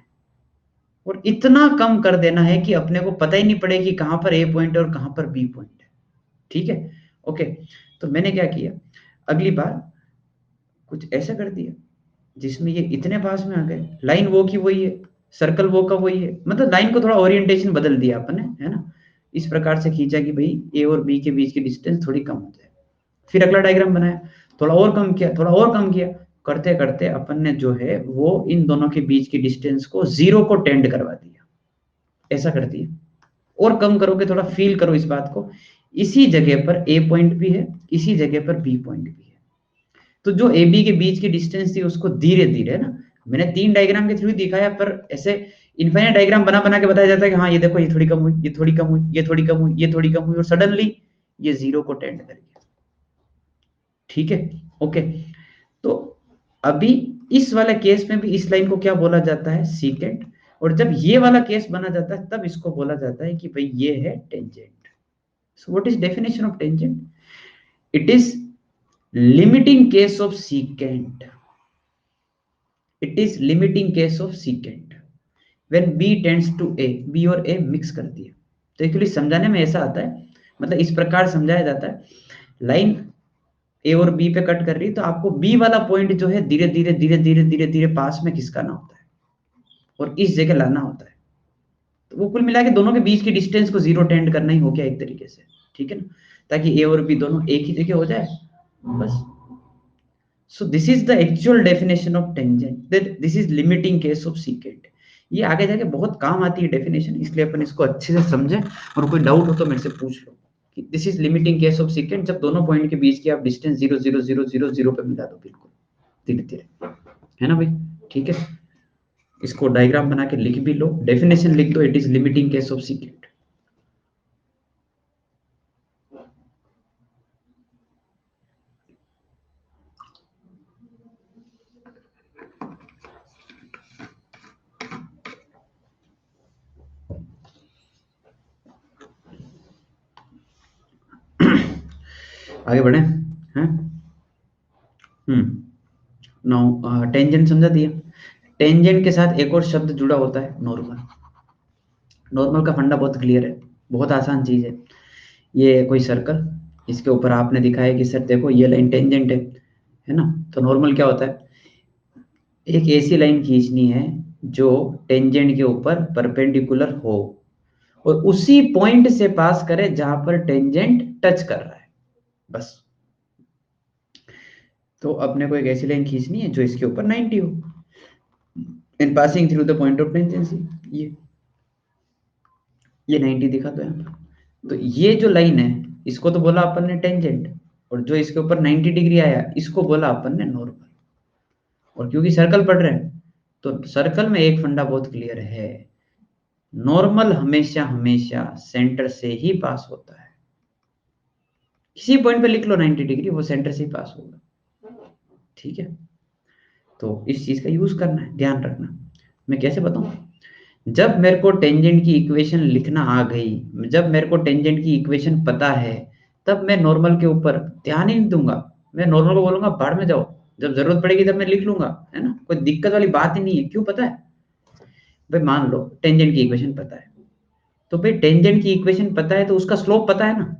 और इतना कम कर देना है कि अपने को पता ही नहीं पड़े कि कहां पर ए पॉइंट है और कहां पर बी पॉइंट है, ठीक है। ओके, तो मैंने क्या किया, अगली बार कुछ ऐसा कर दिया जिसमें ये इतने पास में आ गए, लाइन वो की वही है, सर्कल वो का वही है, मतलब लाइन को थोड़ा ओरिएंटेशन बदल दिया अपने, है ना। इस प्रकार से खींचा कि भाई ए और बी के बीच की डिस्टेंस थोड़ी कम हो जाए। फिर अगला डायग्राम बनाया, थोड़ा और कम किया, थोड़ा और कम किया, करते करते अपन ने जो है वो इन दोनों के बीच की डिस्टेंस को जीरो को टेंड करवा दिया, ऐसा कर दिया। और कम करोगे, थोड़ा फील करो इस बात को, इसी जगह पर ए पॉइंट भी है, इसी जगह पर बी पॉइंट भी है। तो जो ए बी के बीच की डिस्टेंस थी उसको धीरे धीरे ना, मैंने 3 डायग्राम के थ्रू दिखाया, पर ऐसे इनफाइनाइट डायग्राम बना बना के बताया जाता है कि हाँ ये देखो, ये थोड़ी कम हुई, ये थोड़ी कम हुई, ये थोड़ी कम हुई, ये थोड़ी कम हुई, और सडनली ये जीरो को टेंड कर गया, ठीक है। ओके, तो अभी इस वाले केस में भी इस लाइन को क्या बोला जाता है, सीकेंट। और जब ये वाला केस बना जाता है तब इसको बोला जाता है कि भाई ये है tangent. So what is definition of tangent, it is limiting case of secant, it is limiting case of secant when B tends to A, B और ए मिक्स कर दिया। तो एक्चुअली समझाने में ऐसा आता है, मतलब इस प्रकार समझाया जाता है, लाइन ए और बी पे कट कर रही है तो आपको बी वाला पॉइंट जो है धीरे धीरे धीरे धीरे धीरे धीरे पास में खिसकाना होता है और इस जगह लाना होता है। तो वो कुल मिला के दोनों के बीच की डिस्टेंस को जीरो टेंड करना ही हो गया एक तरीके से, ठीक है ना, ताकि ए और बी दोनों एक ही जगह हो जाए, बस। So this is the actual definition of tangent, that this is limiting case of secant। ये आगे जाके बहुत काम आती है डेफिनेशन, इसलिए अपन इसको अच्छे से समझें, और कोई डाउट हो तो मेरे से पूछ लो कि this is limiting case of secant जब दोनों पॉइंट के बीच की आप डिस्टेंस 0 0 0 0 0 पे मिला दो, बिल्कुल धीरे धीरे, है ना भाई, ठीक है। इसको डायग्राम बना के लिख भी लो, डेफिनेशन लिख दो, it is limiting case of secant. आगे बढ़े हैं। नाउ टेंजेंट समझा दिया। टेंजेंट के साथ एक और शब्द जुड़ा होता है, नॉर्मल। नॉर्मल का फंडा बहुत क्लियर है, बहुत आसान चीज है। ये कोई सर्कल, इसके ऊपर आपने दिखाया कि सर देखो ये लाइन टेंजेंट है ना। तो नॉर्मल क्या होता है, एक ऐसी लाइन खींचनी है जो टेंजेंट के ऊपर परपेंडिकुलर हो और उसी पॉइंट से पास करे जहां पर टेंजेंट टच कर रहा है, बस। तो अपने को एक ऐसी लाइन खींचनी है जो इसके ऊपर 90 हो, इन passing through the point of tangency. ये 90 दिखा दो यहाँ पर। तो ये जो लाइन है, इसको तो बोला अपन ने टेंजेंट, और जो इसके ऊपर 90 डिग्री आया इसको बोला अपन ने नॉर्मल। और क्योंकि सर्कल पढ़ रहे हैं तो सर्कल में एक फंडा बहुत क्लियर है, नॉर्मल हमेशा हमेशा सेंटर से ही पास होता है। किसी पॉइंट पे लिख लो 90 डिग्री, वो सेंटर से ही पास होगा। ठीक है, तो इस चीज का यूज करना है, ध्यान रखना। मैं कैसे बताऊं, जब मेरे को टेंजेंट की इक्वेशन लिखना आ गई, जब मेरे को टेंजेंट की इक्वेशन पता है, तब मैं नॉर्मल के ऊपर ध्यान ही नहीं दूंगा। मैं नॉर्मल को बोलूंगा बाढ़ में जाओ, जब जरूरत पड़ेगी तब मैं लिख लूंगा, है ना। कोई दिक्कत वाली बात ही नहीं है। क्यों पता है भाई, मान लो टेंजेंट की इक्वेशन पता है, तो भाई टेंजेंट की इक्वेशन पता है तो उसका स्लोप पता है ना,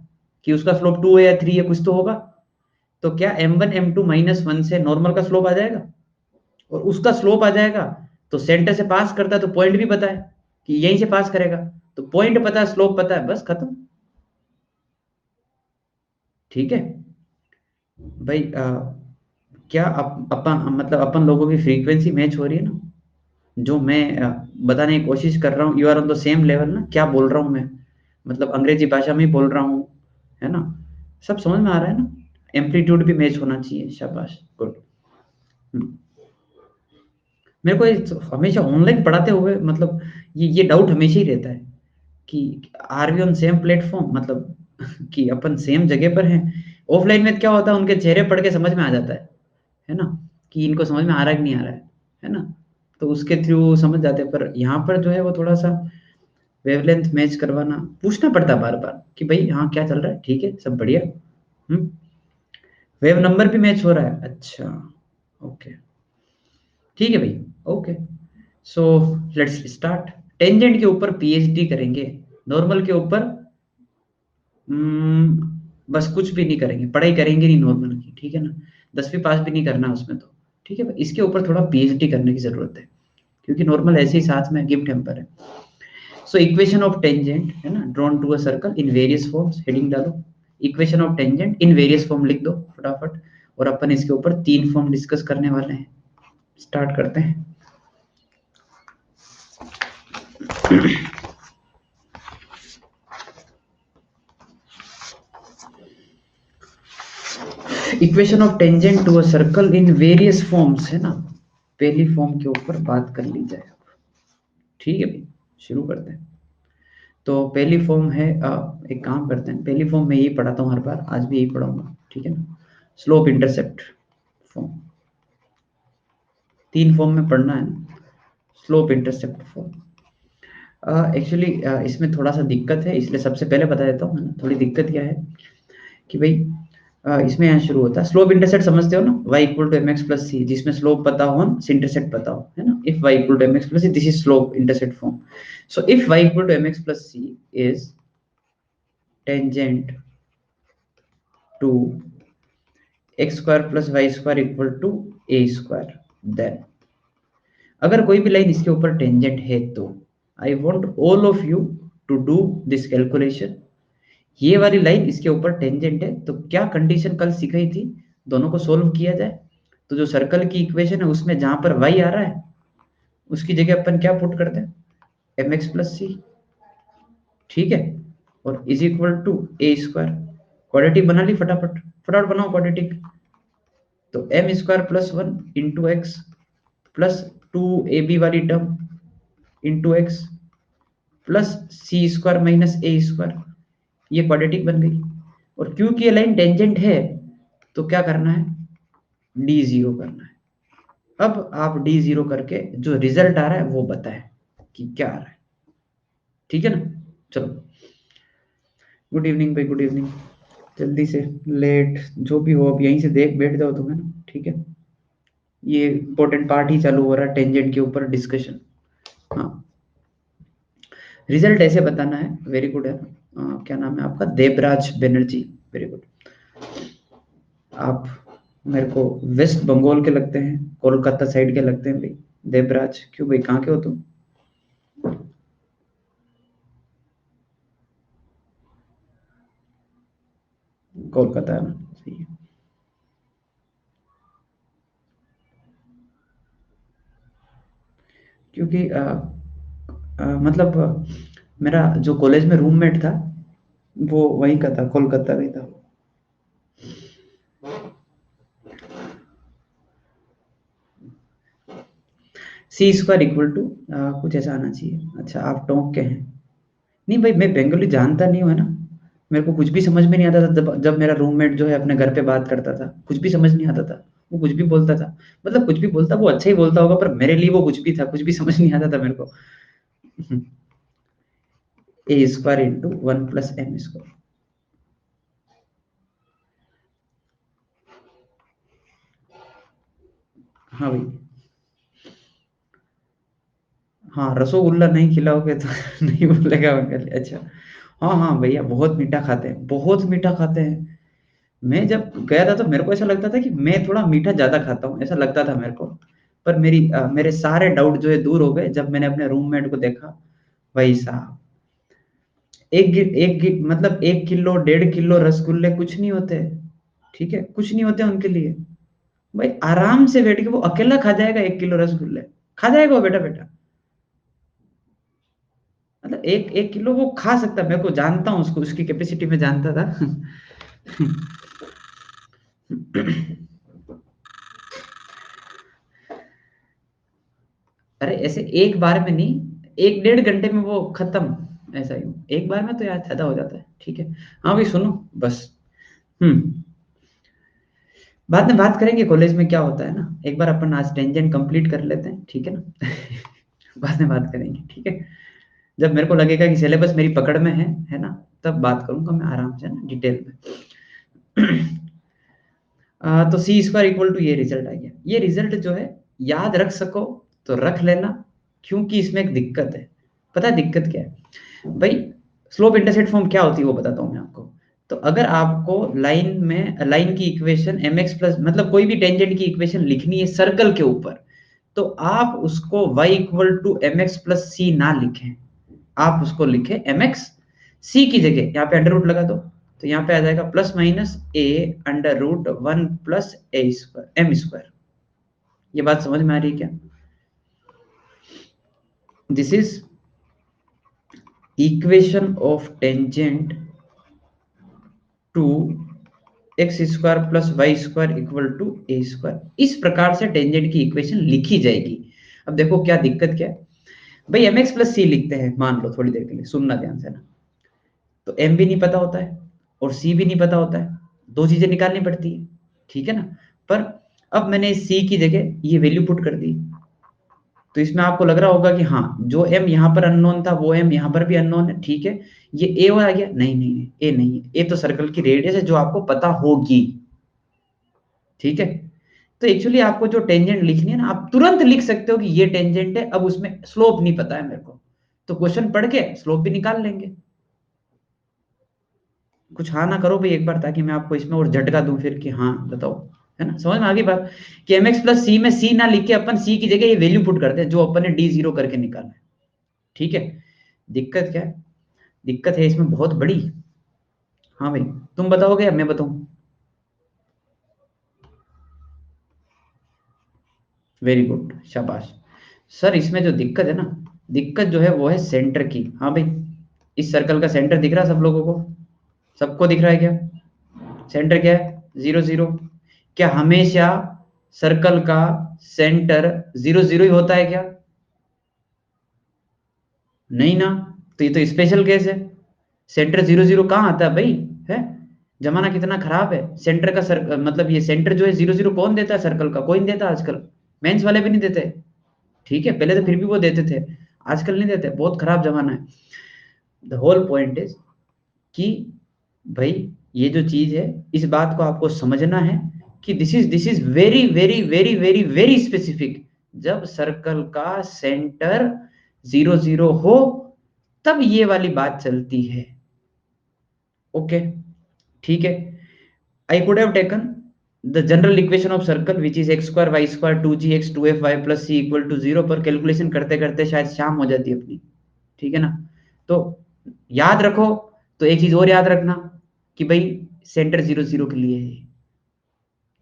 कि उसका स्लोप 2 है या 3 है, कुछ तो होगा। तो क्या m1 m2 -1 से नॉर्मल का स्लोप आ जाएगा, और उसका स्लोप आ जाएगा तो सेंटर से पास करता है, तो पॉइंट भी पता है कि यहीं से पास करेगा। तो पॉइंट पता है, स्लोप पता है, बस खत्म। ठीक है भाई, क्या अपन मतलब अपन लोगों की फ्रीक्वेंसी मैच हो रही है ना, जो मैं बताने की कोशिश कर रहा हूँ, you are on the same level ना। क्या बोल रहा हूँ मैं, मतलब अंग्रेजी भाषा में ही बोल रहा हूँ, है ना। सब समझ में आ रहा है ना, एम्पलीट्यूड भी मैच होना चाहिए, शाबाश, गुड। मेरे को हमेशा ऑनलाइन पढ़ाते हुए मतलब ये डाउट हमेशा ही रहता है कि are we on same platform, मतलब कि अपन सेम जगह पर हैं। ऑफलाइन में क्या होता है, उनके चेहरे पढ़ के समझ में आ जाता है ना, कि इनको समझ में आ रहा है कि नहीं आ रहा है ना। तो उसके थ्रू समझ जाते हैं। पर यहाँ पर जो है वो थोड़ा सा वेवलेंथ मैच करवाना, पूछना पड़ता है बार बार कि भाई हाँ क्या चल रहा है, ठीक है सब बढ़िया। वेव नंबर भी मैच हो रहा है, अच्छा, ओके, ठीक है भाई, okay. So let's start. Tangent के ऊपर पीएचडी करेंगे, नॉर्मल के ऊपर बस कुछ भी नहीं करेंगे, पढ़ाई करेंगे नहीं नॉर्मल की, ठीक है ना। 10वीं पास भी नहीं करना उसमें तो, ठीक है। इसके ऊपर थोड़ा पीएचडी करने की जरूरत है, क्योंकि नॉर्मल ऐसे ही साथ में गिव टेम्पर है। सो इक्वेशन ऑफ टेंजेंट है ना, drawn to a circle in various forms, heading डालो, equation of tangent in various form लिख दो फटाफट। और अपन इसके ऊपर 3 फॉर्म डिस्कस करने वाले हैं। स्टार्ट करते हैं। Equation of tangent to a circle in various forms है ना, पहली फॉर्म के ऊपर बात कर ली जाए। ठीक है भाई, शुरू करते हैं। तो पहली फॉर्म है, एक काम करते हैं, पहली फॉर्म मैं यही पढ़ाता हूँ हर बार, आज भी यही पढ़ाऊंगा, ठीक है ना। स्लोप इंटरसेप्ट फॉर्म, 3 फॉर्म में पढ़ना है ना। स्लोप इंटरसेप्ट फॉर्म, एक्चुअली इसमें थोड़ा सा दिक्कत है, इसलिए सबसे पहले बता देता हूँ, है ना। थोड़ी दिक्कत क्या है कि भाई इसमें यहाँ शुरू होता है, स्लोप इंटरसेप्ट समझते हो ना, y equal to m x plus c, जिसमें स्लोप पता हो, इंटरसेप्ट पता हो, है ना। If y equal to m x plus c, this is slope intercept form. So if y equal to m x plus c is tangent to x square plus y square equal to a square, then अगर कोई भी line इसके ऊपर tangent है तो I want all of you to do this calculation. ये वाली line इसके ऊपर टेंजेंट है तो क्या कंडीशन कल सिखाई थी, दोनों को सोल्व किया जाए। तो जो सर्कल की इक्वेशन है उसमें जहां पर y आ रहा है उसकी जगह अपन क्या पुट करते हैं, एम एक्स प्लस सी, ठीक है। और is equal to a square, quadratic बना ली, फटाफट बनाओ क्वाड्रेटिक। तो m square plus 1 into x plus 2ab वाली term into x plus c square minus a square, ये क्वाड्रेटिक बन गई। और क्योंकि ये लाइन टेंजेंट है तो क्या करना है, डी जीरो करना है। अब आप डी जीरो करके जो रिजल्ट आ रहा है वो बताएं कि क्या आ रहा है, ठीक है ना। चलो, गुड इवनिंग भाई, गुड इवनिंग। जल्दी से, लेट जो भी हो अब यहीं से देख बैठ जाओ तुम्हें ना, ठीक है। ये इंपॉर्टेंट पार्ट ही चालू हो रहा है, टेंजेंट के ऊपर डिस्कशन। हाँ, रिजल्ट ऐसे बताना है, वेरी गुड है। क्या नाम है आपका, देवराज बनर्जी, वेरी गुड। आप मेरे को वेस्ट बंगाल के लगते हैं, कोलकाता साइड के लगते हैं भाई। देवराज, क्यों भाई, कहाँ के हो तुम? कोलकाता है ना, सही है। क्योंकि मतलब मेरा जो कॉलेज में रूममेट था वो वहीं का था, कोलकाता का ही था। सी स्क्वायर इक्वल टू कुछ ऐसा आना चाहिए। अच्छा, आप टोंक के हैं? नहीं भाई, मैं बंगाली जानता नहीं हूँ, है ना। मेरे को कुछ भी समझ में नहीं आता था, जब जब मेरा रूममेट जो है अपने घर पे बात करता था, कुछ भी समझ नहीं आता था। वो कुछ भी बोलता था, मतलब कुछ भी बोलता, वो अच्छा ही बोलता होगा, पर मेरे लिए वो कुछ भी था, कुछ भी समझ नहीं आता था मेरे को। A square into one plus m square. हाँ भाई। हाँ, रसोगुल्ला नहीं खिलाओगे तो नहीं बोलेगा बंगाली, अच्छा। हाँ हाँ भैया, बहुत मीठा खाते हैं, बहुत मीठा खाते हैं। मैं जब गया था तो मेरे को ऐसा लगता था कि मैं थोड़ा मीठा ज्यादा खाता हूँ, ऐसा लगता था मेरे को। पर मेरे सारे डाउट जो है दूर हो गए जब मैंने अपने रूममेट को देखा। भाई साहब, मतलब 1 किलो 1.5 किलो रसगुल्ले कुछ नहीं होते, ठीक है, कुछ नहीं होते उनके लिए। भाई आराम से बैठ के वो अकेला खा जाएगा, 1 किलो रसगुल्ले खा जाएगा वो, बेटा बेटा। मतलब एक एक किलो वो खा सकता है, मैं को जानता हूँ उसको, उसकी कैपेसिटी में जानता था। अरे ऐसे एक बार में नहीं, 1 1.5 घंटे में वो खत्म, ऐसा ही एक बार में तो यार ज्यादा हो जाता है, ठीक है। हाँ भाई सुनो, बस। हम्म बाद में बात करेंगे कॉलेज में क्या होता है ना, एक बार अपन आज टेंजेंट कंप्लीट कर लेते हैं, ठीक है ना। बाद में बात करेंगे, ठीक है। जब मेरे को लगेगा कि सिलेबस मेरी पकड़ में है ना, तब बात करूंगा मैं आराम से ना, डिटेल में। तो सी स्क्वायर इक्वल टू ये रिजल्ट आ गया। ये रिजल्ट जो है याद रख सको तो रख लेना, क्योंकि इसमें एक दिक्कत है। पता है दिक्कत क्या है भाई? स्लोप इंटरसेप्ट फॉर्म क्या होती है वो बताता हूँ मैं आपको। तो अगर आपको लाइन की इक्वेशन एम एक्स प्लस, मतलब कोई भी टेंजेंट की इक्वेशन लिखनी है सर्कल के ऊपर, तो आप उसको y equal to m x plus c ना लिखें, आप उसको लिखे एम एक्स, सी की जगह यहाँ पे अंडर रूट लगा दो, तो यहाँ पे आ जाएगा plus minus a under root one plus a square m square. ये बात समझ में आ रही है क्या? This is equation of tangent to x square plus y square equal to a square. इस प्रकार से टेंजेंट की इक्वेशन लिखी जाएगी। अब देखो क्या दिक्कत क्या है भाई, एम एक्स प्लस सी लिखते हैं, मान लो थोड़ी देर के लिए सुनना ध्यान से ना। तो एम भी नहीं पता होता है और सी भी नहीं पता होता है, दो चीजें निकालनी पड़ती है, ठीक है ना। पर अब मैंने सी की जगह ये वैल्यू पुट कर दी, तो इसमें आपको लग रहा होगा कि हाँ, जो एम यहाँ पर अननोन था वो एम यहाँ पर भी अननोन है, ठीक है। ये ए आ गया, नहीं नहीं नहीं, ए नहीं है, ए तो सर्कल की रेडियस है जो आपको पता होगी, ठीक है। तो एक्चुअली आपको जो टेंजेंट लिखनी है ना, आप तुरंत लिख सकते हो कि ये टेंजेंट है, अब उसमें स्लोप नहीं पता है मेरे को, तो क्वेश्चन पढ़ के स्लोप भी निकाल लेंगे। कुछ हाँ ना करो भाई एक बार, ताकि मैं आपको इसमें और झटका दूं फिर कि हाँ बताओ, है ना, समझ में आ गई बात? कि एम एक्स प्लस सी में सी ना लिख के अपन सी की जगह ये वैल्यू पुट करते हैं जो अपन ने डी जीरो करके निकाला है, ठीक है। दिक्कत क्या है? दिक्कत है इसमें बहुत बड़ी। हाँ भाई, तुम बताओगे या मैं बताऊं? वेरी गुड, शाबाश। सर इसमें जो दिक्कत है ना, दिक्कत जो है वो है सेंटर की। हाँ भाई, इस सर्कल का सेंटर दिख रहा है सब लोगों को? सबको दिख रहा है क्या? सेंटर क्या है? 0 0। क्या हमेशा सर्कल का सेंटर 0 0 ही होता है क्या? नहीं ना, तो ये तो स्पेशल केस है। सेंटर 0 0 कहाँ आता है भाई? है, जमाना कितना खराब है। सेंटर का मतलब ये सेंटर जो है 0 0 कौन देता है सर्कल का? कोई नहीं देता आजकल, मेंस वाले भी नहीं देते। ठीक है, पहले तो फिर भी वो देते थे, आजकल नहीं देते, बहुत खराब जमाना है। द होल पॉइंट इज कि भाई ये जो चीज है, इस बात को आपको समझना है कि this is very very very very very specific. जब सर्कल का सेंटर 0 0 हो तब ये वाली बात चलती है। ओके, ठीक है। I could have taken the general equation of circle which is x square y square 2gx 2fy plus c equal to 0 पर कैलकुलेशन करते करते शायद शाम हो जाती है अपनी। ठीक है ना? तो याद रखो, तो एक चीज और याद रखना कि भाई सेंटर 0 0 के लिए है।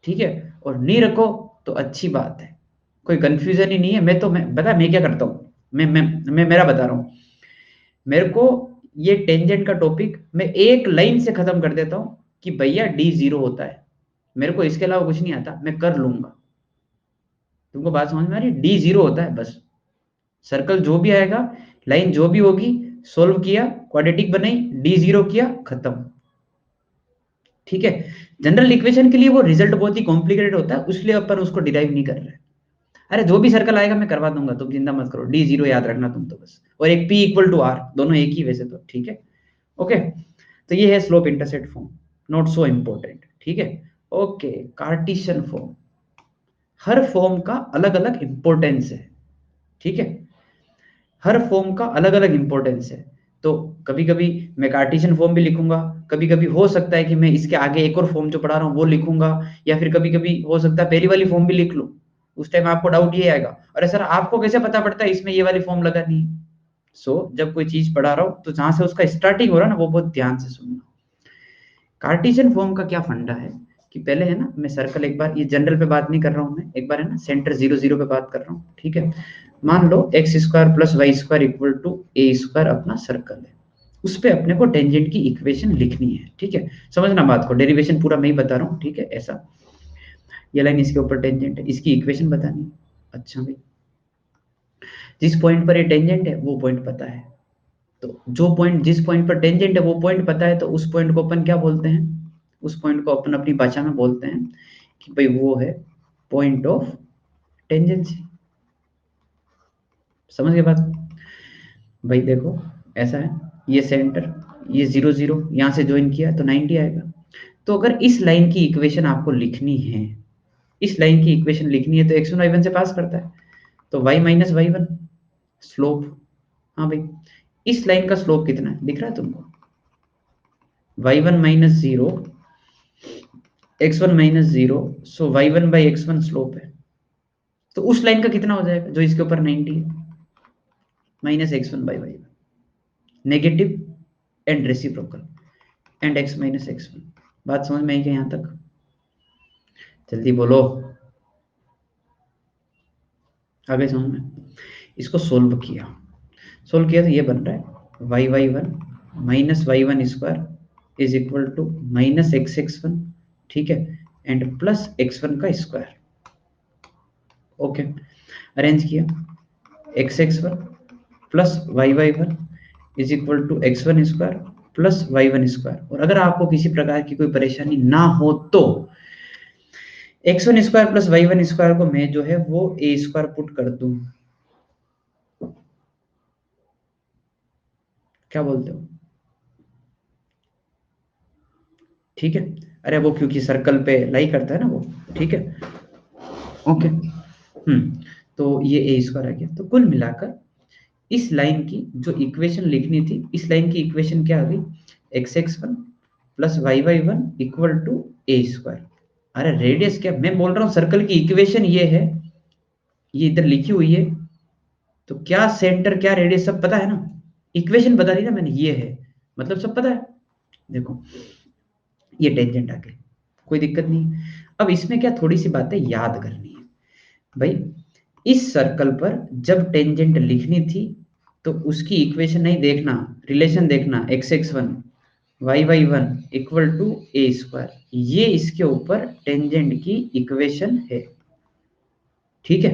ठीक है, और नहीं रखो तो अच्छी बात है, कोई कंफ्यूजन ही नहीं है। मैं क्या करता हूँ, मैं मेरा बता रहा हूँ। मेरे को ये टेंजेंट का टॉपिक मैं एक लाइन से खत्म कर देता हूँ कि भैया डी 0 होता है। मेरे को इसके अलावा कुछ नहीं आता, मैं कर लूंगा। तुमको बात समझ में आ रही है? डी 0 होता है बस। सर्कल जो भी आएगा, लाइन जो भी होगी, सोल्व किया, क्वाड्रेटिक बनाई, डी 0 किया, खत्म। ठीक है, जनरल इक्वेशन के लिए वो रिजल्ट बहुत ही कॉम्प्लिकेटेड होता है, इसलिए अपन उसको डिराइव नहीं कर रहे हैं। अरे जो भी सर्कल आएगा मैं करवा दूंगा, तुम चिंता मत करो। डी 0 याद रखना तुम तो बस, और एक पी इक्वल टू आर, दोनों एक ही वैसे तो। ठीक है, ओके। तो ये है slope intercept form, not so important. ठीक है, ओके। कार्टेशियन फॉर्म, हर फॉर्म का अलग अलग इंपॉर्टेंस है। ठीक है, हर फॉर्म का अलग अलग इंपॉर्टेंस है। तो कभी कभी मैं कार्टेशियन फॉर्म भी लिखूंगा, कभी कभी हो सकता है कि मैं इसके आगे एक और फॉर्म जो पढ़ा रहा हूँ वो लिखूंगा, या फिर कभी कभी हो सकता है पहली वाली फॉर्म भी लिख लूं। उस टाइम आपको डाउट ये आएगा, अरे सर आपको कैसे पता पड़ता है इसमें ये वाली फॉर्म लगानी है? जब कोई चीज पढ़ा रहा हूँ तो जहां से उसका स्टार्टिंग हो रहा है ना, वो बहुत ध्यान से सुनना। कार्टेशियन फॉर्म का क्या फंडा है कि पहले है ना, मैं सर्कल एक बार, ये जनरल पे बात नहीं कर रहा हूँ मैं, एक बार है ना सेंटर 0 0 पे बात कर रहा हूँ। ठीक है, मान लो x square plus y square equal to a square अपना सर्कल है, उस पे अपने को टेंजेंट की इक्वेशन लिखनी है। ठीक है, समझना बात को, डेरिवेशन पूरा मैं ही बता रहा हूँ। ठीक है, ऐसा ये लाइन इसके ऊपर टेंजेंट है, इसकी इक्वेशन बतानी है। अच्छा भाई, जिस पॉइंट पर ये टेंजेंट है वो पॉइंट पता है, तो जो पॉइंट, जिस पॉइंट पर टेंजेंट है वो पॉइंट पता है, तो उस पॉइंट को अपन क्या बोलते हैं? उस पॉइंट को अपन अपनी भाषा में बोलते हैं कि भाई वो है पॉइंट ऑफ टेंजेंसी। समझ गए बात? भाई देखो, ऐसा है, ये सेंटर, ये 0 0 यहाँ से ज्वाइन किया तो 90 आएगा। तो अगर इस लाइन की इक्वेशन आपको लिखनी है, इस लाइन की इक्वेशन लिखनी है, तो x1 y1 से पास करता है, तो y माइनस y1 स्लोप। हाँ भाई, इस लाइन का स्लोप कितना है दिख रहा है तुमको? y1 minus 0, x1 minus 0, so y1 by x1 slope है। तो उस लाइन का कितना हो जाएगा जो इसके ऊपर 90 है? Minus x1 by y1, negative and reciprocal, and x minus x1। बात समझ में आई क्या यहां तक? जल्दी बोलो, आ गए समझ में? इसको सोल्व किया, सोल्व किया तो ये बन रहा है y1 minus y1 square is equal to minus x1। ठीक है, एंड प्लस x1 का स्क्वायर। ओके, अरेंज किया, x1 plus y1 is equal to x1 square plus y1 square. और अगर आपको किसी प्रकार की कोई परेशानी ना हो तो x1 square plus y1 square को मैं जो है वो a स्क्वायर पुट कर दूं। क्या बोलते हो? ठीक है, अरे वो क्योंकि सर्कल पे लाई करता है ना वो। ठीक है, ओके। तो ये ए स्क्वायर आ गया। तो कुल मिलाकर इस लाइन की जो इक्वेशन लिखनी थी, इस लाइन की इक्वेशन क्या आ गई? x1 plus y1 equal to a square. अरे रेडियस क्या, मैं बोल रहा हूँ सर्कल की इक्वेशन ये है, ये इधर लिखी हुई है। तो क्या सेंटर क्या रेडियस सब पता है ना, इक्वेशन बता दी ना मैंने, ये है, मतलब सब पता है। देखो, ये टेंजेंट आ गई, कोई दिक्कत नहीं। अब इसमें क्या थोड़ी सी बातें याद करनी है भाई। इस सर्कल पर जब टेंजेंट लिखनी थी तो उसकी इक्वेशन नहीं देखना, रिलेशन देखना, x1 y1 equal to a square, ये इसके ऊपर टेंजेंट की इक्वेशन है। ठीक है,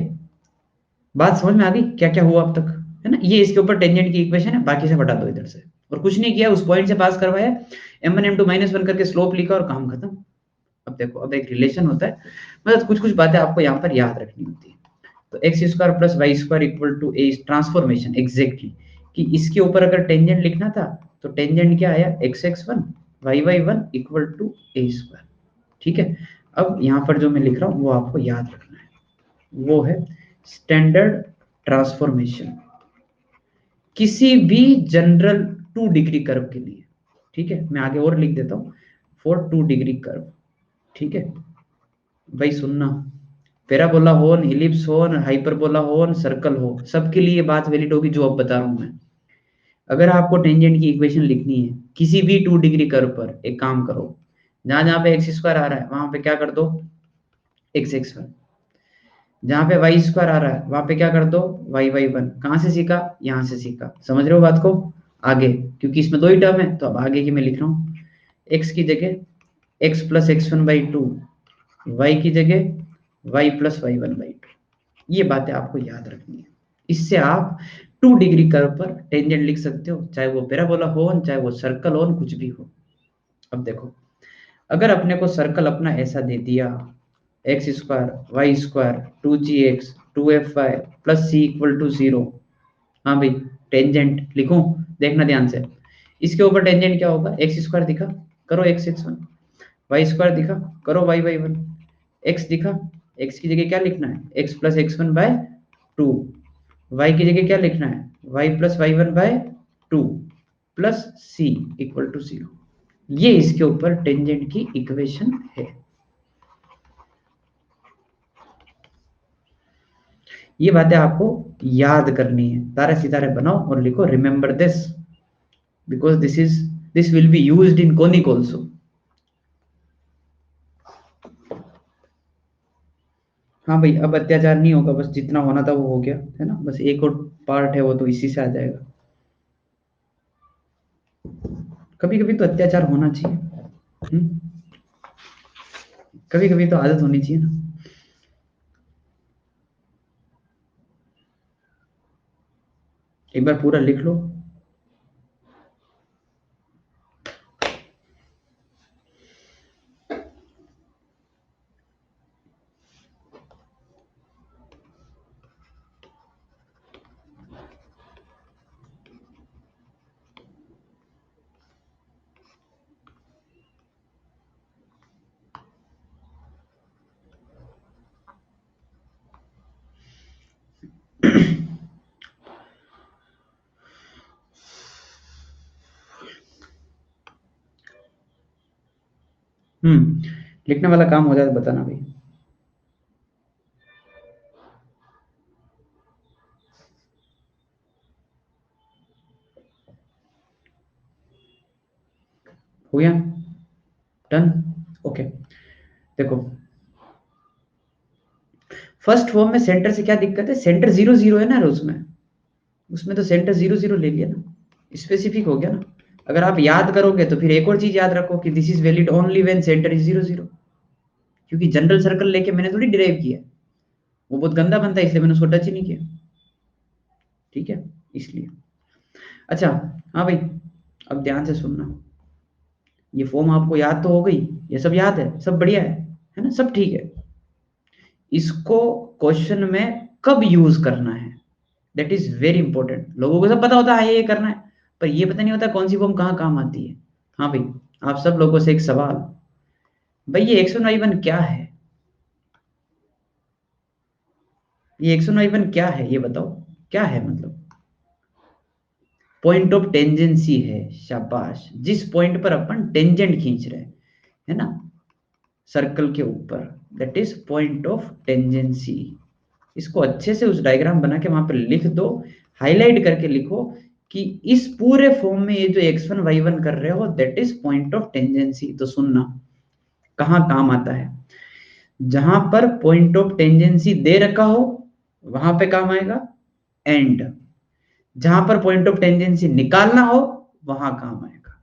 बात समझ में आ गई क्या क्या हुआ अब तक, है ना। ये इसके ऊपर टेंजेंट की इक्वेशन है, बाकी से हटा दो इधर से, और कुछ नहीं किया, उस पॉइंट से पास करवाया, m1 m2 -1 करके स्लोप लिखा और काम खत्म। अब देखो, अब एक रिलेशन होता है, मतलब कुछ कुछ बातें आपको यहाँ पर याद रखनी होती है। तो x square plus y square equal to a transformation exactly, कि इसके ऊपर अगर टेंजेंट लिखना था तो टेंजेंट क्या आया, x1 y1 equal to a square. ठीक है, अब यहाँ पर जो मैं लिख रहा हूँ वो आपको याद रखना है, वो है स्टैंडर्ड ट्रांसफॉर्मेशन किसी भी जनरल 2 डिग्री कर्व के लिए। ठीक है, मैं आगे और लिख देता हूँ, फॉर 2 डिग्री कर्व। ठीक है भाई, सुनना, पैराबोला हो, इलिप्स हो, हाइपरबोला हो, सर्कल हो, सबके लिए बात वैलिड होगी जो अब बता रहा हूं मैं। अगर आपको टेंजेंट की इक्वेशन लिखनी है किसी भी 2 डिग्री कर्व पर, एक काम करो, जहां जहां पे एक्स स्क्वायर आ रहा है वहां पे क्या कर दो, x1, जहां पे वाई स्क्वायर आ रहा है वहां पे क्या कर दो, y1। कहां से सीखा, यहां से सीखा, समझ रहे हो बात को। आगे, क्योंकि इसमें 2 ही टर्म है तो अब आगे की मैं लिख रहा हूँ, x की जगह x प्लस x1/2, y की जगह y प्लस y1/2। ये बातें आपको याद रखनी है, इससे आप 2 डिग्री कर्व पर टेंजेंट लिख सकते हो, चाहे वो पैराबोला हो, चाहे वो सर्कल हो, कुछ भी हो। अब देखो, अगर अपने को सर्कल अपना ऐसा दे दिया, x square y square 2gx 2fy plus c equal to 0। हाँ भाई, टेंजेंट लिखूं, देखना ध्यान से, इसके ऊपर टेंजेंट क्या होगा, एक्स स्क्वायर दिखा, करो x1, वाई स्क्वायर दिखा, करो y1, x दिखा, x की जगह क्या लिखना है, x प्लस x1/2, y की जगह क्या लिखना है, y plus y1/2 plus c equal to 0। ये इसके ऊपर टेंजेंट की इक्वेशन है। ये बातें आपको याद करनी है, तारे सितारे बनाओ और लिखो, remember this because this will be used in conic also. हाँ भाई, अब अत्याचार नहीं होगा, बस जितना होना था वो हो गया है ना, बस एक और पार्ट है वो तो इसी से आ जाएगा। कभी कभी तो अत्याचार होना चाहिए, कभी कभी तो आदत होनी चाहिए ना। एक बार पूरा लिख लो। लिखने वाला काम हो जाए तो बताना भाई। हो गया, डन, ओके। देखो, फर्स्ट फॉर्म में सेंटर से क्या दिक्कत है, सेंटर 0 0 है ना, उसमें उसमें तो सेंटर 0 0 ले लिया ना, स्पेसिफिक हो गया ना। अगर आप याद करोगे तो फिर एक और चीज याद रखो कि this is valid only when centre is 0 0, क्योंकि जनरल सर्कल लेके मैंने थोड़ी डिराइव किया है, वो बहुत गंदा बनता है, इसलिए मैंने उसको टच ही नहीं किया। ठीक है, इसलिए। अच्छा, हाँ भाई, अब ध्यान से सुनना, ये फॉर्म आपको याद तो हो गई, ये सब याद है, सब बढ़िया है ना, सब ठीक है। इसको क्वेश्चन में कब यूज करना है, दैट इज वेरी इंपॉर्टेंट। लोगों को सब पता होता है ये करना है, पर ये पता नहीं होता कौन सी फॉर्म कहाँ काम आती है। हाँ भाई, आप सब लोगों से एक सवाल, भाई ये x1 y1 क्या है, ये x1 y1 क्या है, ये बताओ क्या है, मतलब पॉइंट ऑफ टेंजेंसी है, शाबाश, जिस पॉइंट पर अपन टेंजेंट खींच रहे हैं, है ना, सर्कल के ऊपर, that is point of tangency. इसको अच्छे से उस डायग्राम बना के वहां पर लिख दो, हाईलाइट करके लिखो कि इस पूरे फॉर्म में ये जो x1 y1 कर रहे हो that is point of tangency. तो सुनना, कहाँ काम आता है, जहां पर पॉइंट ऑफ टेंजेंसी दे रखा हो वहां पे काम आएगा, एंड जहां पर पॉइंट ऑफ टेंजेंसी निकालना हो वहां काम आएगा।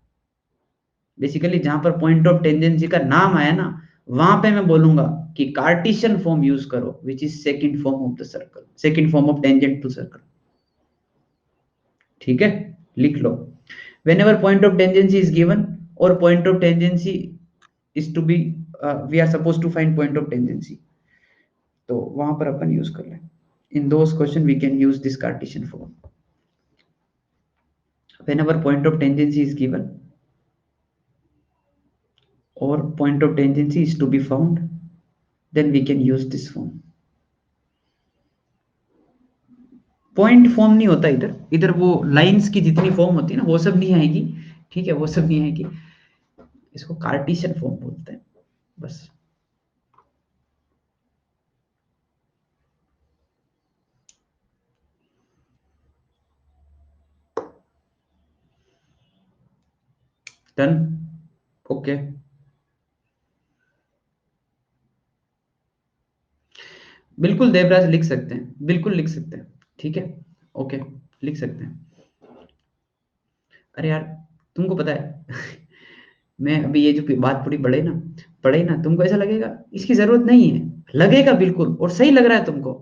बेसिकली जहां पर पॉइंट ऑफ टेंजेंसी का नाम आया ना वहां पे मैं बोलूंगा कि कार्टेशियन फॉर्म यूज करो, which is second form of the circle, second form of tangent to circle. ठीक है, लिख लो। whenever point of tangency is given or point of tangency is to be we are supposed to find point of tangency, तो वहां पर अपन use कर लें। In those question we can use this Cartesian form. whenever point of tangency is given or point of tangency is to be found, then we can use this form। Point form नहीं होता इधर, इधर वो lines की जितनी form होती है ना, वो सब नहीं आएगी। ठीक है, वो सब नहीं आएगी, इसको कार्टेशियन फॉर्म बोलते हैं बस। Done, okay. बिल्कुल देवराज लिख सकते हैं, बिल्कुल लिख सकते हैं। ठीक है, ओके, लिख सकते हैं। अरे यार, तुमको पता है मैं अभी ये जो बात पूरी पढ़े ना, तुमको ऐसा लगेगा इसकी जरूरत नहीं है, लगेगा बिल्कुल, और सही लग रहा है तुमको।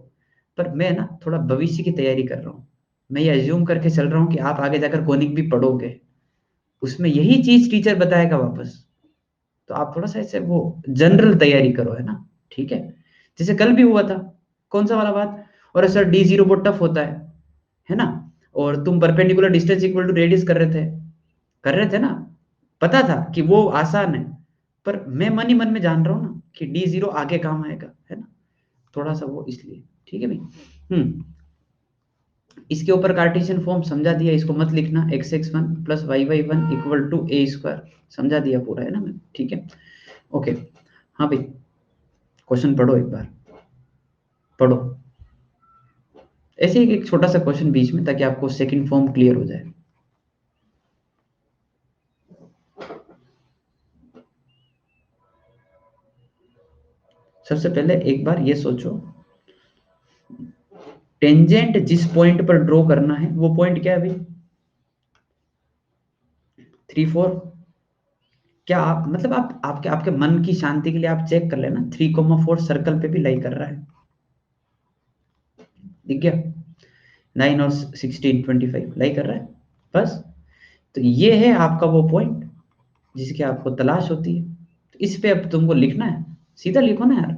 पर मैं ना थोड़ा भविष्य की तैयारी कर रहा हूँ। मैं ये अज्यूम करके चल रहा हूँ कि आप आगे जाकर कॉनिक भी पढ़ोगे, उसमें यही चीज टीचर बताएगा वापस। तो आप थोड़ा सा ऐसे वो जनरल तैयारी करो, है ना। ठीक है, जैसे कल भी हुआ था, कौन सा वाला बात, और सर D0 बहुत टफ होता है ना। और तुम perpendicular distance equal to radius कर रहे थे ना। पता था कि वो आसान है, पर मैं मन ही मन में जान रहा हूँ ना कि D0 आगे काम आएगा, है ना। थोड़ा सा वो इसलिए। ठीक है भाई। इसके ऊपर कार्टेशियन फॉर्म समझा दिया, इसको मत लिखना, x(x1 + y(y1) = a²। समझा दिया पूरा, है ना मैं। ठीक है, ओके। हाँ भाई, क्वेश्चन पढ़ो एक बार, पढ़ो। ऐसे ही एक छोटा सा क्वेश्चन बीच में, ताकि आपको सेकंड फॉर्म क्लियर हो जाए। सबसे पहले एक बार ये सोचो, टेंजेंट जिस पॉइंट पर ड्रॉ करना है वो पॉइंट क्या है भाई? 3, 4। क्या आप मतलब आप आपके आपके मन की शांति के लिए आप चेक कर लेना, 3, 4 सर्कल पे भी लाई कर रहा है, दिख गया? 9 और 16, 25 लाई कर रहा है बस। तो ये है आपका वो पॉइंट जिसकी आपको तलाश होती है। तो इस पे अब तुमको लिखना है, सीधा लिखो ना यार।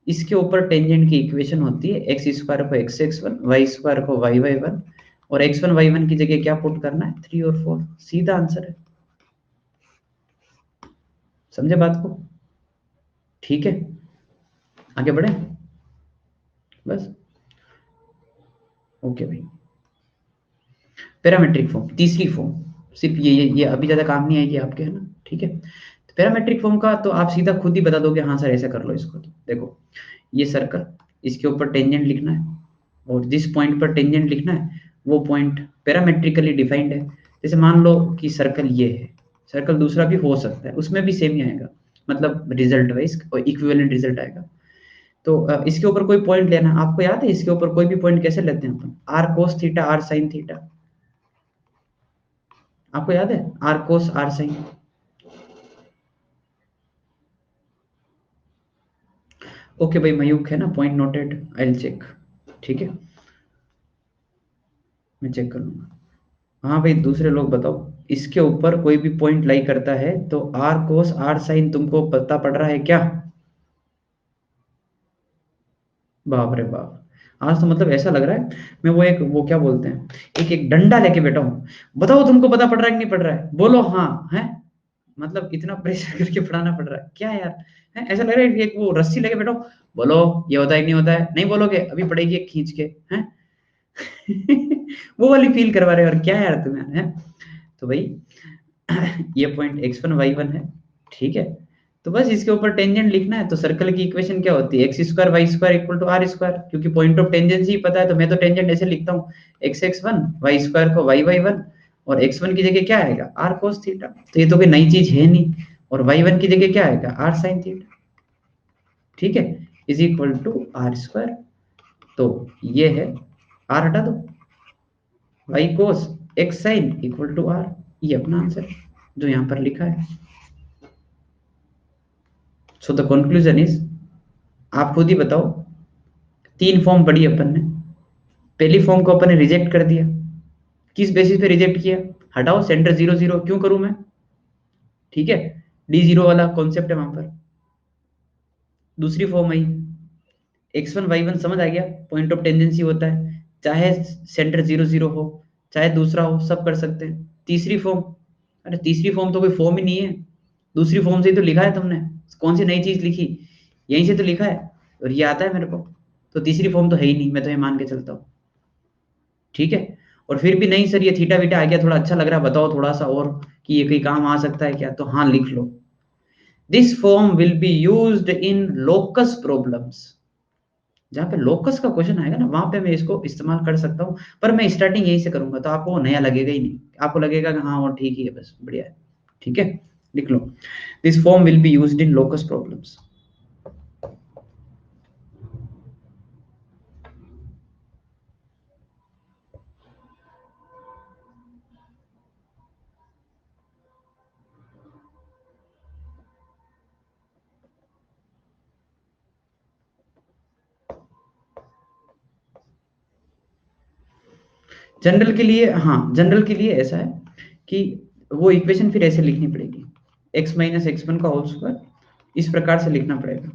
इसके ऊपर टेंजेंट की इक्वेशन होती है, x² को x(x1), y² को y(y1), और x1 y1 की जगह क्या पुट करना है? 3 और 4। सीधा आंसर है। समझे बात को? ठीक है, आगे बढ़े बस। ओके भाई, पैरामेट्रिक फॉर्म, तीसरी फॉर्म। सिर्फ ये अभी ज्यादा काम नहीं आएगी आपके, है ना। ठीक है, तो पैरामेट्रिक फॉर्म का तो आप सीधा खुद ही बता दोगे, हाँ सर ऐसा कर लो इसको। तो देखो, ये सर्कल, इसके ऊपर टेंजेंट लिखना है, और जिस पॉइंट पर टेंजेंट लिखना है वो पॉइंट पैरामेट्रिकली डिफाइंड है। जैसे मान लो कि सर्कल ये है, सर्कल दूसरा भी हो सकता है, उसमें भी सेम ही आएगा, मतलब रिजल्ट वाइज और इक्विवेलेंट रिजल्ट आएगा। तो इसके ऊपर कोई पॉइंट लेना, आपको याद है इसके ऊपर कोई भी पॉइंट कैसे लेते हैं अपन? R cos theta, r sine theta. आपको याद है r cos r sine? Okay भाई, मयूख है ना, point noted, I will check. ठीक है, मैं चेक कर लूंगा। हाँ भाई, दूसरे लोग बताओ, इसके ऊपर कोई भी पॉइंट लाई करता है तो आर कोस आर साइन तुमको पता पड़ रहा है क्या? बाप रे बाप, आज तो मतलब ऐसा लग रहा है मैं वो एक वो क्या बोलते हैं, एक एक डंडा लेके बैठा हूँ। बताओ तुमको पता पड़ रहा है कि नहीं पड़ रहा है? बोलो हाँ है। मतलब इतना प्रेशर करके पढ़ाना पड़ रहा है क्या यार? है, ऐसा लग रहा है कि एक वो रस्सी लेके बैठो, बोलो ये होता है कि नहीं होता है, नहीं बोलोगे अभी पड़ेगी एक खींच के, हैं? वो वाली फील करवा रहे हो, और क्या यार तुम्हें, है? तो भाई ये पॉइंट x1 y1 है। ठीक है, तो बस इसके ऊपर टेंजेंट लिखना है। तो सर्कल की इक्वेशन क्या होती है? x² y² = r²। क्योंकि पॉइंट ऑफ टेंजेंसी पता है, तो मैं तो टेंजेंट ऐसे लिखता हूँ, x(x1), y² को y(y1), और x1 की जगह क्या आएगा? r cos theta. तो ये तो कोई नई चीज है नहीं, और y1 की जगह क्या आएगा? r sin theta. ठीक है, = r²। तो ये है, r हटा दो, y cos x sin = r। ये अपना आंसर है जो यहाँ पर लिखा है। सो द कंक्लूजन इज, आप खुद ही बताओ, 3 फॉर्म पढ़ी अपन ने, पहली फॉर्म को अपन ने रिजेक्ट कर दिया। किस बेसिस पे रिजेक्ट किया? हटाओ सेंटर 0 0, क्यों करूं मैं? ठीक है, D0 वाला कॉन्सेप्ट है वहां पर। दूसरी फॉर्म आई, x1 y1 समझ आ गया, पॉइंट ऑफ टेंजेंसी होता है, चाहे सेंटर 0 0 हो, चाहे दूसरा हो, सब कर सकते हैं। तीसरी फॉर्म, अरे तीसरी फॉर्म तो कोई फॉर्म ही नहीं है, दूसरी फॉर्म से ही तो लिखा है तुमने, कौन सी नई चीज लिखी, यहीं से तो लिखा है और ये आता है मेरे को, तो तीसरी फॉर्म तो है ही नहीं, मैं तो ये मान के चलता हूँ। ठीक है, और फिर भी नहीं सर ये थीटा बीटा आ गया, थोड़ा अच्छा लग रहा है, बताओ थोड़ा सा और कि ये कहीं काम आ सकता है क्या, तो हाँ लिख लो, this form will be used in locus problems. जहाँ पे लोकस का क्वेश्चन आएगा ना, वहां पे मैं इसको इस्तेमाल कर सकता हूँ, पर मैं स्टार्टिंग यहीं से करूंगा, तो आपको वो नया लगेगा ही नहीं, आपको लगेगा कि हाँ वो ठीक ही है, बस बढ़िया है। ठीक है, लिख लो, this form will be used in locus problems. General के लिए, हाँ जनरल के लिए ऐसा है कि वो इक्वेशन फिर ऐसे लिखनी पड़ेगी, x माइनस x1 का होल स्क्वायर, इस प्रकार से लिखना पड़ेगा।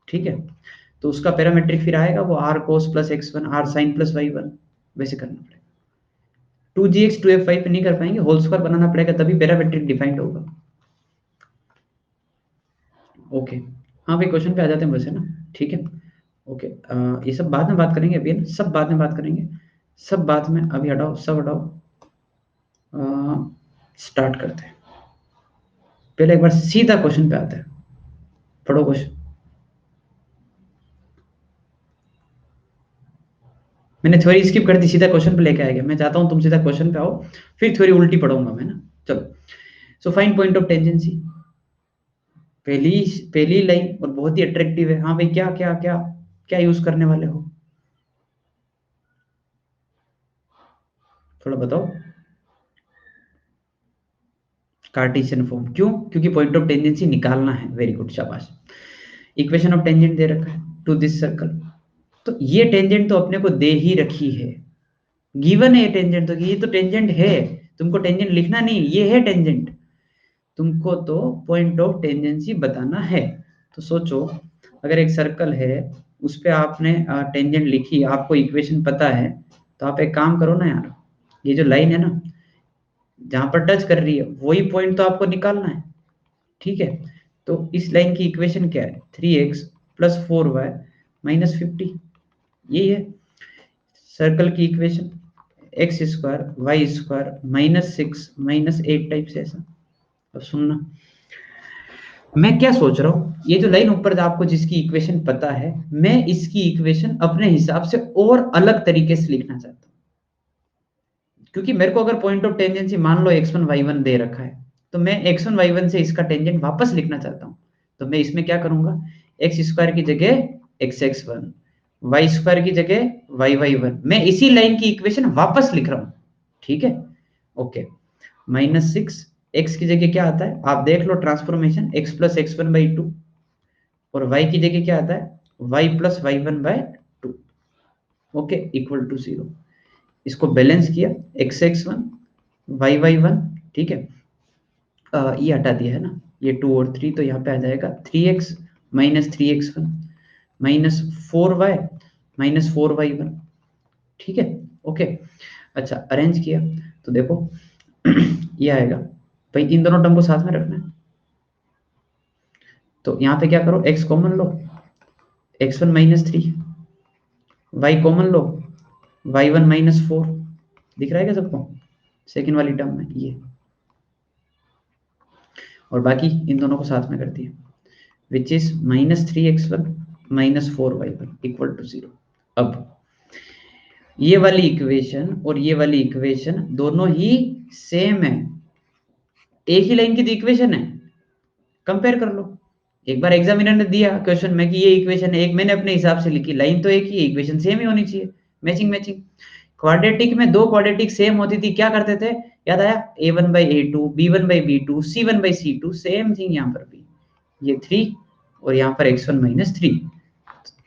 ठीक है, तो उसका पैरामीट्रिक फिर आएगा वो r cos plus x1 r sin plus y1, वैसे करना पड़ेगा। 2gx 2f5 पे नहीं कर पाएंगे, होल स्क्वायर बनाना पड़ेगा, तभी पैरामीट्रिक डिफाइंड होगा। ओके, हाँ भाई क्वेश्चन पे आ जाते हैं वैसे ना। ठीक है, ओके, ये सब बाद में बात करेंगे, अभी है ना, सब बाद में बात करेंगे, सब बाद में, अभी हटाओ सब हटाओ, स्टार्ट करते हैं। पहले एक बार सीधा क्वेश्चन पे आते हैं, पढ़ो क्वेश्चन। मैंने थ्योरी स्किप कर दी, सीधा क्वेश्चन पे लेके आ गया, मैं चाहता हूँ तुम सीधा क्वेश्चन पे आओ, फिर थ्योरी उल्टी पढ़ूंगा मैं ना। चलो, so find point of tangency, पहली पहली लाइन और बहुत ही अट्रैक्टिव है। हाँ भाई क्या क्या क्या क्या यूज करने वाले हो, थोड़ा बताओ। कार्टेशियन फॉर्म, क्यों? क्योंकि पॉइंट ऑफ टेंजेंसी निकालना है, वेरी गुड, शाबाश। इक्वेशन ऑफ टेंजेंट दे रखा है टू दिस सर्कल, तो ये टेंजेंट तो अपने को दे ही रखी है, गिवन है टेंजेंट, तो ये तो टेंजेंट है, तुमको टेंजेंट लिखना नहीं, ये है टेंजेंट, तुमको तो पॉइंट ऑफ टेंजेंसी बताना है। तो सोचो, अगर एक सर्कल है, उस पे आपने टेंजेंट लिखी, आपको इक्वेशन पता है, तो आप एक काम करो ना यार, ये जो लाइन है ना, जहां पर टच कर रही है, वही पॉइंट तो आपको निकालना है। ठीक है, तो इस लाइन की इक्वेशन क्या है? 3x प्लस 4y माइनस 50, यही है सर्कल की equation, x square y square minus 6 minus 8 type से ऐसा। अब सुनना, मैं क्या सोच रहा हूँ, ये जो लाइन ऊपर आपको जिसकी इक्वेशन पता है, मैं इसकी इक्वेशन अपने हिसाब से और अलग तरीके से लिखना चाहता हूँ, क्योंकि मेरे को अगर पॉइंट ऑफ टेंजेंसी मान लो x1 y1 दे रखा है, तो मैं x1 y1 से इसका टेंजेंट वापस लिखना चाहता हूँ, तो मैं इसमें क्या करूंगा, एक्स स्क्वायर की जगह xx1, वाई स्क्वायर की जगह y1, मैं इसी लाइन की इक्वेशन वापस लिख रहा हूँ। ठीक है, ओके, माइनस 6, एक्स की जगह क्या आता है आप देख लो, ट्रांसफॉर्मेशन x प्लस x1 बाई 2, और y की जगह क्या आता है y प्लस y1 by 2, okay, equal to 0। इसको बैलेंस किया, x1 y1, ठीक है, ये हटा दिया है ना, ये 2 और 3, तो यहाँ पे आ जाएगा 3x minus 3x1 minus 4y minus 4y1। ठीक है, ओके, अच्छा अरेंज किया, तो देखो ये आएगा भाई, इन दोनों टर्म को साथ में रखना है, तो यहाँ पे क्या करो, x कॉमन लो, x1 माइनस 3, y कॉमन लो, y1 माइनस 4, दिख रहा है क्या सबको, सेकेंड वाली टर्म में ये, और बाकी इन दोनों को साथ में कर दिया, which is minus 3x1 minus 4y1 equal to 0। अब ये वाली इक्वेशन और ये वाली इक्वेशन दोनों ही सेम है, एक ही लाइन की तो इक्वेशन है, कंपेयर कर लो। एक बार एग्जामिनर ने दिया क्वेश्चन में कि ये इक्वेशन है, एक मैंने अपने हिसाब से लिखी, लाइन तो एक ही है, इक्वेशन सेम ही होनी चाहिए, मैचिंग मैचिंग। क्वाड्रेटिक में दो क्वाड्रेटिक सेम होती थी, क्या करते थे, याद आया, a1 by a2, b1 by b2, c1 by c2, same thing यहाँ पर भी, ये 3 और यहाँ पर x1 minus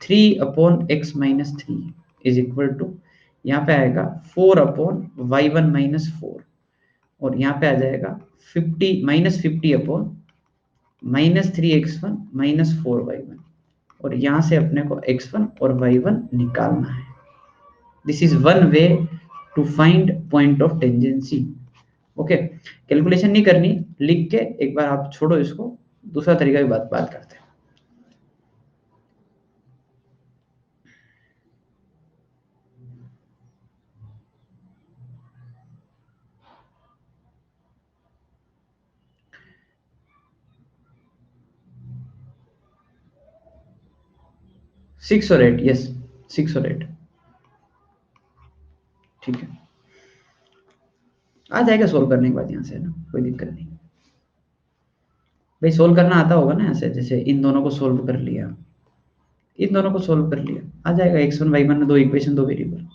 3/x-3 is equal to, यहाँ पे आएगा 4/y1-4, और यहाँ पे आ जाएगा 50-50/-3x1-4y1, और यहाँ से अपने को x1 और y1 निकालना है। This is one way to find point of tangency. Okay, calculation नहीं करनी, लिख के एक बार आप छोड़ो इसको, दूसरा तरीका की बात करते हैं। सिक्स और 8, यस 6 और 8, ठीक है, आ जाएगा सोल्व करने के बाद यहाँ से, है ना, कोई दिक्कत नहीं। भाई सोल्व करना आता होगा ना, ऐसे जैसे इन दोनों को सोल्व कर लिया, इन दोनों को सोल्व कर लिया, आ जाएगा x1 y1 में दो इक्वेशन, दो वेरिएबल।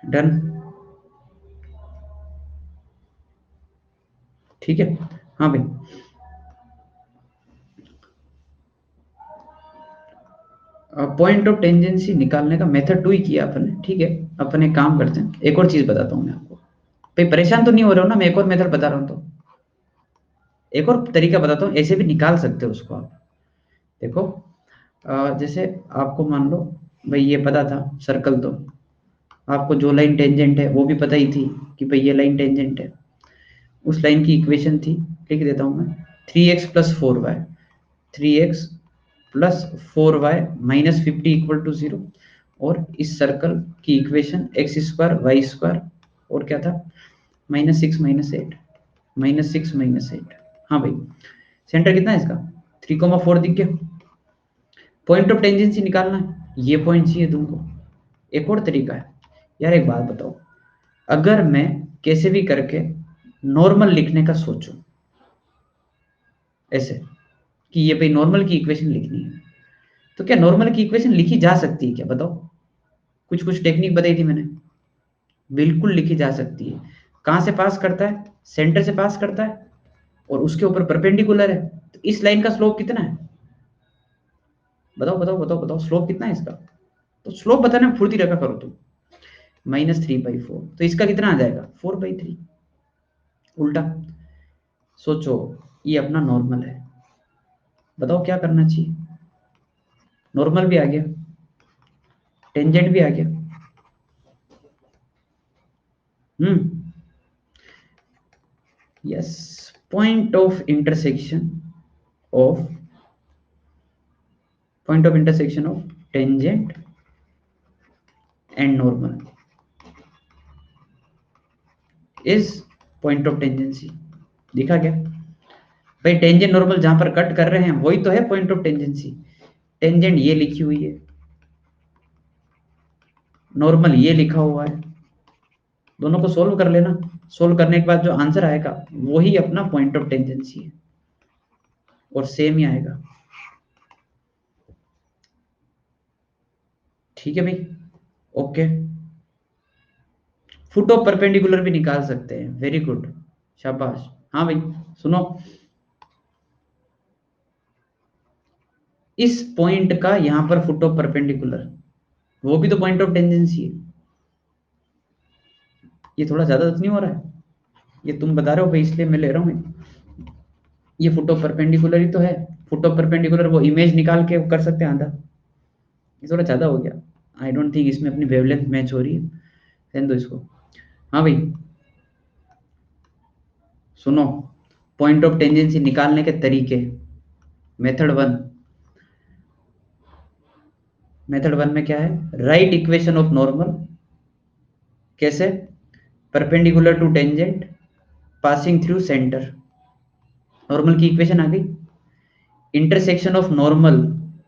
डन, ठीक है। हाँ भाई, पॉइंट ऑफ टेंजेंसी निकालने का मेथड 2 ही किया अपन ने, ठीक है। अपन एक काम करते हैं, एक और चीज बताता हूँ मैं आपको। भाई परेशान तो नहीं हो रहे हो ना, मैं एक और मेथड बता रहा हूँ, तो एक और तरीका बताता हूँ, ऐसे भी निकाल सकते हो उसको आप। देखो, जैसे आपको मान लो भाई ये पता था सर्कल, तो आपको जो लाइन टेंजेंट है वो भी पता ही थी कि भाई ये लाइन टेंजेंट है। उस लाइन की इक्वेशन थी, लिख देता हूँ मैं, 3x+4y, 3x+4y-50 = 0, और इस सर्कल की इक्वेशन x² y² और क्या था, -6 -8, -6 -8। हाँ भाई, सेंटर कितना है इसका, 3,4 दिख गया। पॉइंट ऑफ टेंजेंसी निकालना है, ये पॉइंट चाहिए तुमको। एक और तरीका है यार, एक बात बताओ, अगर मैं कैसे भी करके नॉर्मल लिखने का सोचूं, ऐसे कि ये भाई नॉर्मल की इक्वेशन लिखनी है, तो क्या नॉर्मल की इक्वेशन लिखी जा सकती है क्या, बताओ। कुछ कुछ टेक्निक बताई थी मैंने, बिल्कुल लिखी जा सकती है। कहां से पास करता है, सेंटर से पास करता है, और उसके ऊपर परपेंडिकुलर है, तो इस लाइन का स्लोप कितना है, बताओ बताओ बताओ बताओ, स्लोप कितना है इसका। तो स्लोप बताने में फुर्ती रखा करो तुम। -3/4, तो इसका कितना आ जाएगा, 4/3। उल्टा सोचो, ये अपना नॉर्मल है, बताओ क्या करना चाहिए। नॉर्मल भी आ गया, टेंजेंट भी आ गया। Yes, point of intersection of tangent and normal is point of tangency. दिखा क्या भाई, टेंजेंट नॉर्मल जहां पर कट कर रहे हैं वही तो है पॉइंट ऑफ टेंजेंसी। टेंजेंट ये लिखी हुई है, नॉर्मल ये लिखा हुआ है, दोनों को सोल्व कर लेना। सोल्व करने के बाद जो आंसर आएगा वही अपना पॉइंट ऑफ टेंजेंसी है, और सेम ही आएगा, ठीक है भाई। ओके, फुट ऑफ परपेंडिकुलर भी निकाल सकते हैं, वेरी गुड, शाबाश। हाँ भाई सुनो, इस पॉइंट का यहां पर फुट ऑफ परपेंडिकुलर, वो भी तो पॉइंट ऑफ टेंजेंसी है। ये थोड़ा ज्यादा तो नहीं हो रहा है, ये तुम बता रहे हो भाई इसलिए मैं ले रहा हूँ। ये फुट ऑफ परपेंडिकुलर ही तो है, फुट ऑफ परपेंडिकुलर वो इमेज निकाल के कर सकते हैं आधा। ये थोड़ा ज्यादा हो गया, आई डोंट थिंक इसमें अपनी वेवलेंथ मैच हो रही है, रहने दो इसको। हाँ भाई सुनो, पॉइंट ऑफ टेंजेंसी निकालने के तरीके, मेथड 1। मेथड 1 में क्या है, राइट इक्वेशन ऑफ नॉर्मल, कैसे, perpendicular to tangent passing through centre. Normal की इक्वेशन आ गई, intersection of normal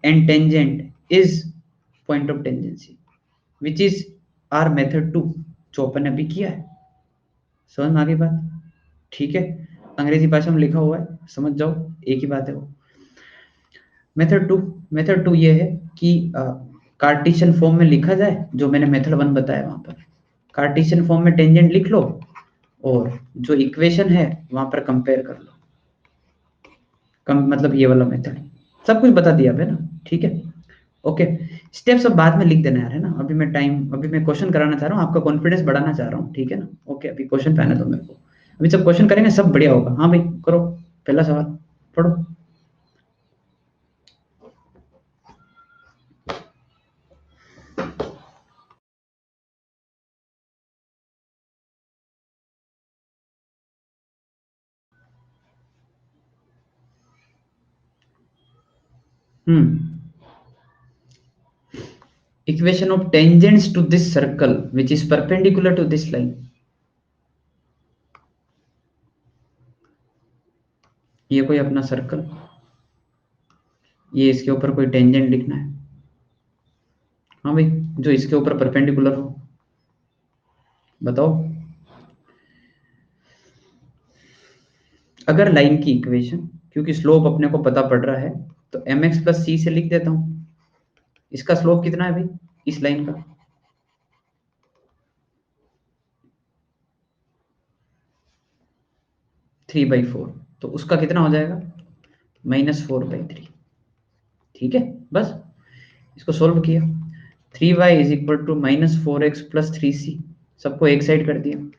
and tangent is point of tangency, which is our method 2, जो अपन ने अभी किया है। समझ में आ गई बात, ठीक है। अंग्रेजी भाषा में लिखा हुआ है, समझ जाओ, एक ही बात है वो। मेथड 2 ये है कि कार्टेशियन फॉर्म में लिखा जाए, जो मैंने मेथड 1 बताया वहां पर। कार्टेशियन फॉर्म में टेंजेंट लिख लो, और जो इक्वेशन है वहां पर कंपेयर कर लो। मतलब ये वाला मेथड सब कुछ बता दिया है ना, ठीक है। ओके, स्टेप्स अब बाद में लिख देना यार, है ना। अभी मैं क्वेश्चन कराना चाह रहा हूँ, आपका कॉन्फिडेंस बढ़ाना चाह रहा हूँ, ठीक है ना। ओके, अभी क्वेश्चन पे आने दो मेरे को। अभी सब क्वेश्चन करेंगे, सब बढ़िया होगा। हाँ भाई करो, पहला सवाल पढ़ो। Equation of tangents to this circle which is perpendicular to this line. ये कोई अपना सर्कल, ये इसके ऊपर कोई टेंजेंट लिखना है। हाँ भाई, जो इसके ऊपर परपेंडिकुलर हो, बताओ। अगर लाइन की इक्वेशन, क्योंकि स्लोप अपने को पता पड़ रहा है, तो mx प्लस सी से लिख देता हूं। इसका स्लोप कितना है भाई इस लाइन का? 3/4, तो उसका कितना हो जाएगा? -4/3। ठीक है, बस इसको सोल्व किया। 3y is equal to -4x plus 3c, सबको एक साइड कर दिया।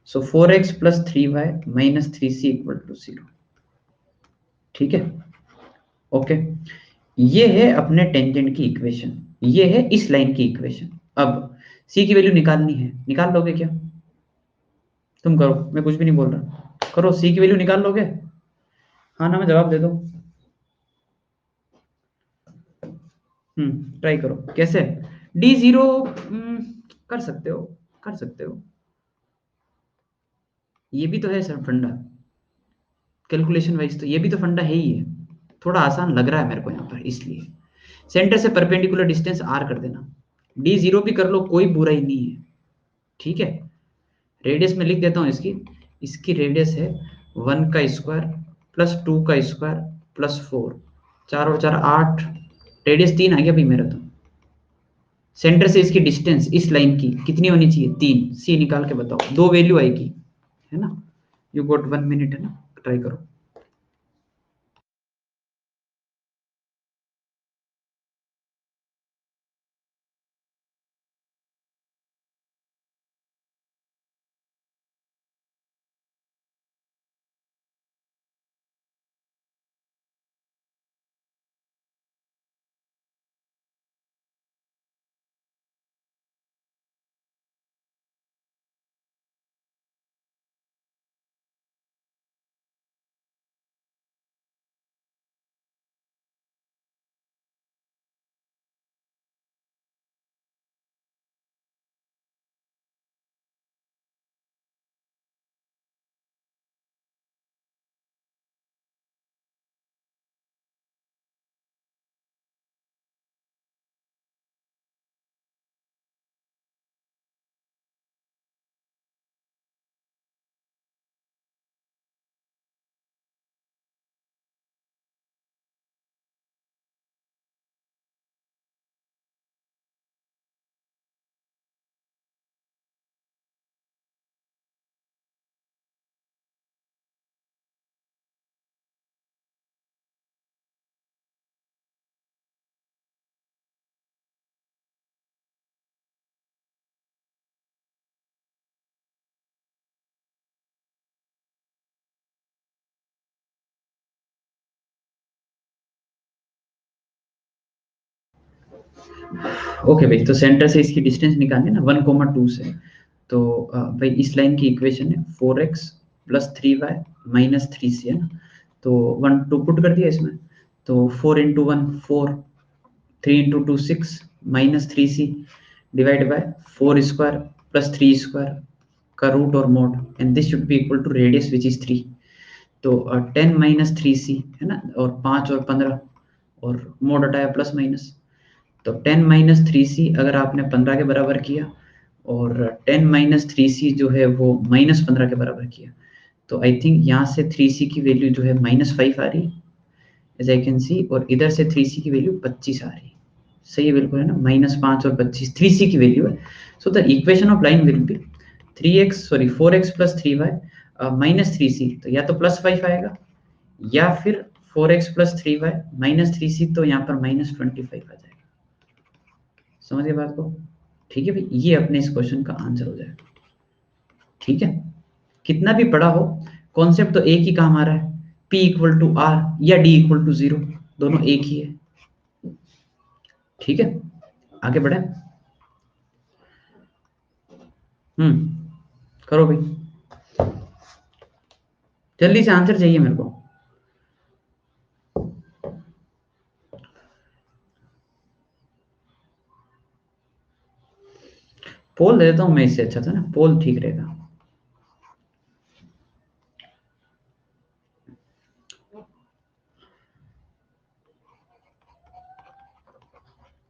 So 4x plus 3y minus 3c equal to 0। ठीक है, ओके। ये है अपने टेंजेंट की इक्वेशन, ये है इस लाइन की इक्वेशन। अब c की वैल्यू निकालनी है, निकाल लोगे क्या? तुम करो, मैं कुछ भी नहीं बोल रहा, करो। c की वैल्यू निकाल लोगे? हाँ ना, मैं जवाब दे दो। ट्राई करो। कैसे? d0 कर सकते हो, कर सकते हो। ये भी तो है सर फंडा, कैलकुलेशन वाइज तो ये भी तो फंडा है ही है। थोड़ा आसान लग रहा है मेरे को यहाँ पर, इसलिए सेंटर से परपेंडिकुलर डिस्टेंस r कर देना। d0 भी कर लो, कोई बुराई नहीं है, ठीक है। रेडियस में लिख देता हूँ इसकी। इसकी रेडियस है 1 का स्क्वायर प्लस 2 का स्क्वायर प्लस 4, 4 और 4 8, रेडियस 3 आ गया भाई मेरा। तो सेंटर से इसकी डिस्टेंस इस लाइन की कितनी होनी चाहिए? 3। सी निकाल के बताओ, दो वैल्यू आएगी, है ना। यू गॉट 1 मिनट, है ना, ट्राई करो। ओके भाई, तो सेंटर से इसकी डिस्टेंस निकालनी है ना 1,2 से। तो भाई इस लाइन की इक्वेशन है 4x plus 3y minus 3c, है ना। तो 1 2 पुट कर दिया इसमें, तो 4 into 1 4, 3 into 2 6 minus 3c divide by 4 square plus 3 square का रूट और mod, and this should be equal to radius which is 3। तो 10 माइनस 3c, है ना, और 5 और 15, और मोड हटाया प्लस माइनस। तो 10 माइनस 3c अगर आपने 15 के बराबर किया, और 10 माइनस 3c जो है वो -15 के बराबर किया, तो आई थिंक यहाँ से 3c की वैल्यू जो है -5 आ रही, एज आई कैन सी, और इधर से 3c की वैल्यू 25 आ रही। सही है बिल्कुल, है ना, -5 और 25 3c की वैल्यू है। So the equation of line will be 4x plus 3y minus 3c, तो या तो प्लस 5 आएगा, या फिर 4x plus 3y minus 3c, तो यहाँ पर माइनस 25 आ जाएगा। समझ गए बात को? ठीक है भाई, ये अपने इस क्वेश्चन का आंसर हो जाएगा। ठीक है, कितना भी पढ़ा हो, कॉन्सेप्ट तो एक ही काम आ रहा है, P इक्वल टू आर या D इक्वल टू 0, दोनों एक ही है। ठीक है, आगे बढ़े। करो भाई, जल्दी से आंसर चाहिए मेरे को। पोल दे देता हूं मैं, इससे अच्छा था ना, पोल ठीक रहेगा।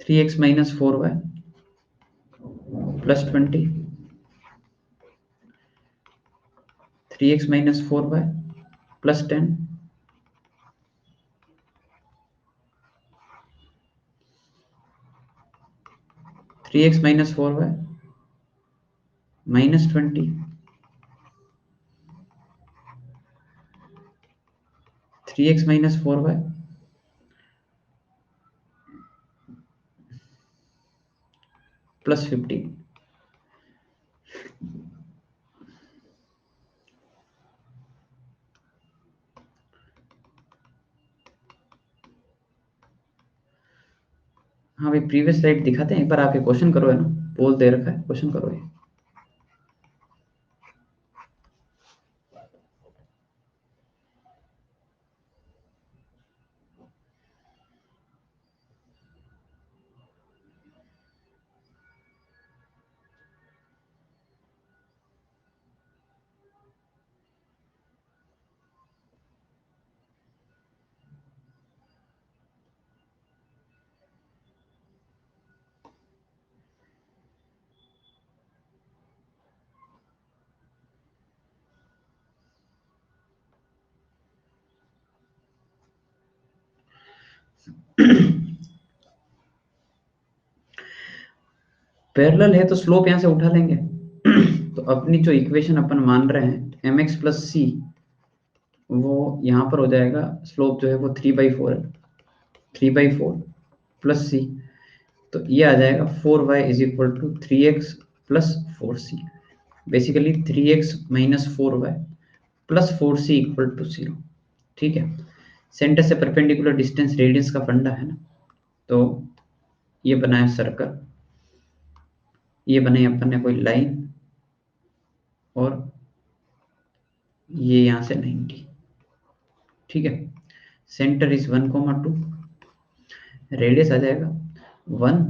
Three x minus 4y plus 20, 3x minus 4y plus 10, 3x minus 4y minus 20, 3x minus 4y plus 15। हाँ भाई, प्रीवियस स्लाइड दिखाते हैं एक बार, आके क्वेश्चन करो, है ना, पोल दे रखा है, क्वेश्चन करो ये। पैरेलल है तो स्लोप यहाँ से उठा लेंगे। तो अपनी जो इक्वेशन अपन मान रहे हैं mx प्लस सी, वो यहाँ पर हो जाएगा, स्लोप जो है वो 3/4 है, 3/4 प्लस सी, तो ये आ जाएगा 4y is equal to 3x plus 4c। Basically 3x minus 4y plus 4c equal to 0। ठीक है, सेंटर से परपेंडिकुलर डिस्टेंस रेडियस का फंडा है ना, तो ये बनाया सर्कल, ये बनाई अपन ने कोई लाइन, और ये यहाँ से 90। ठीक है, सेंटर इज 1,2, रेडियस आ जाएगा 1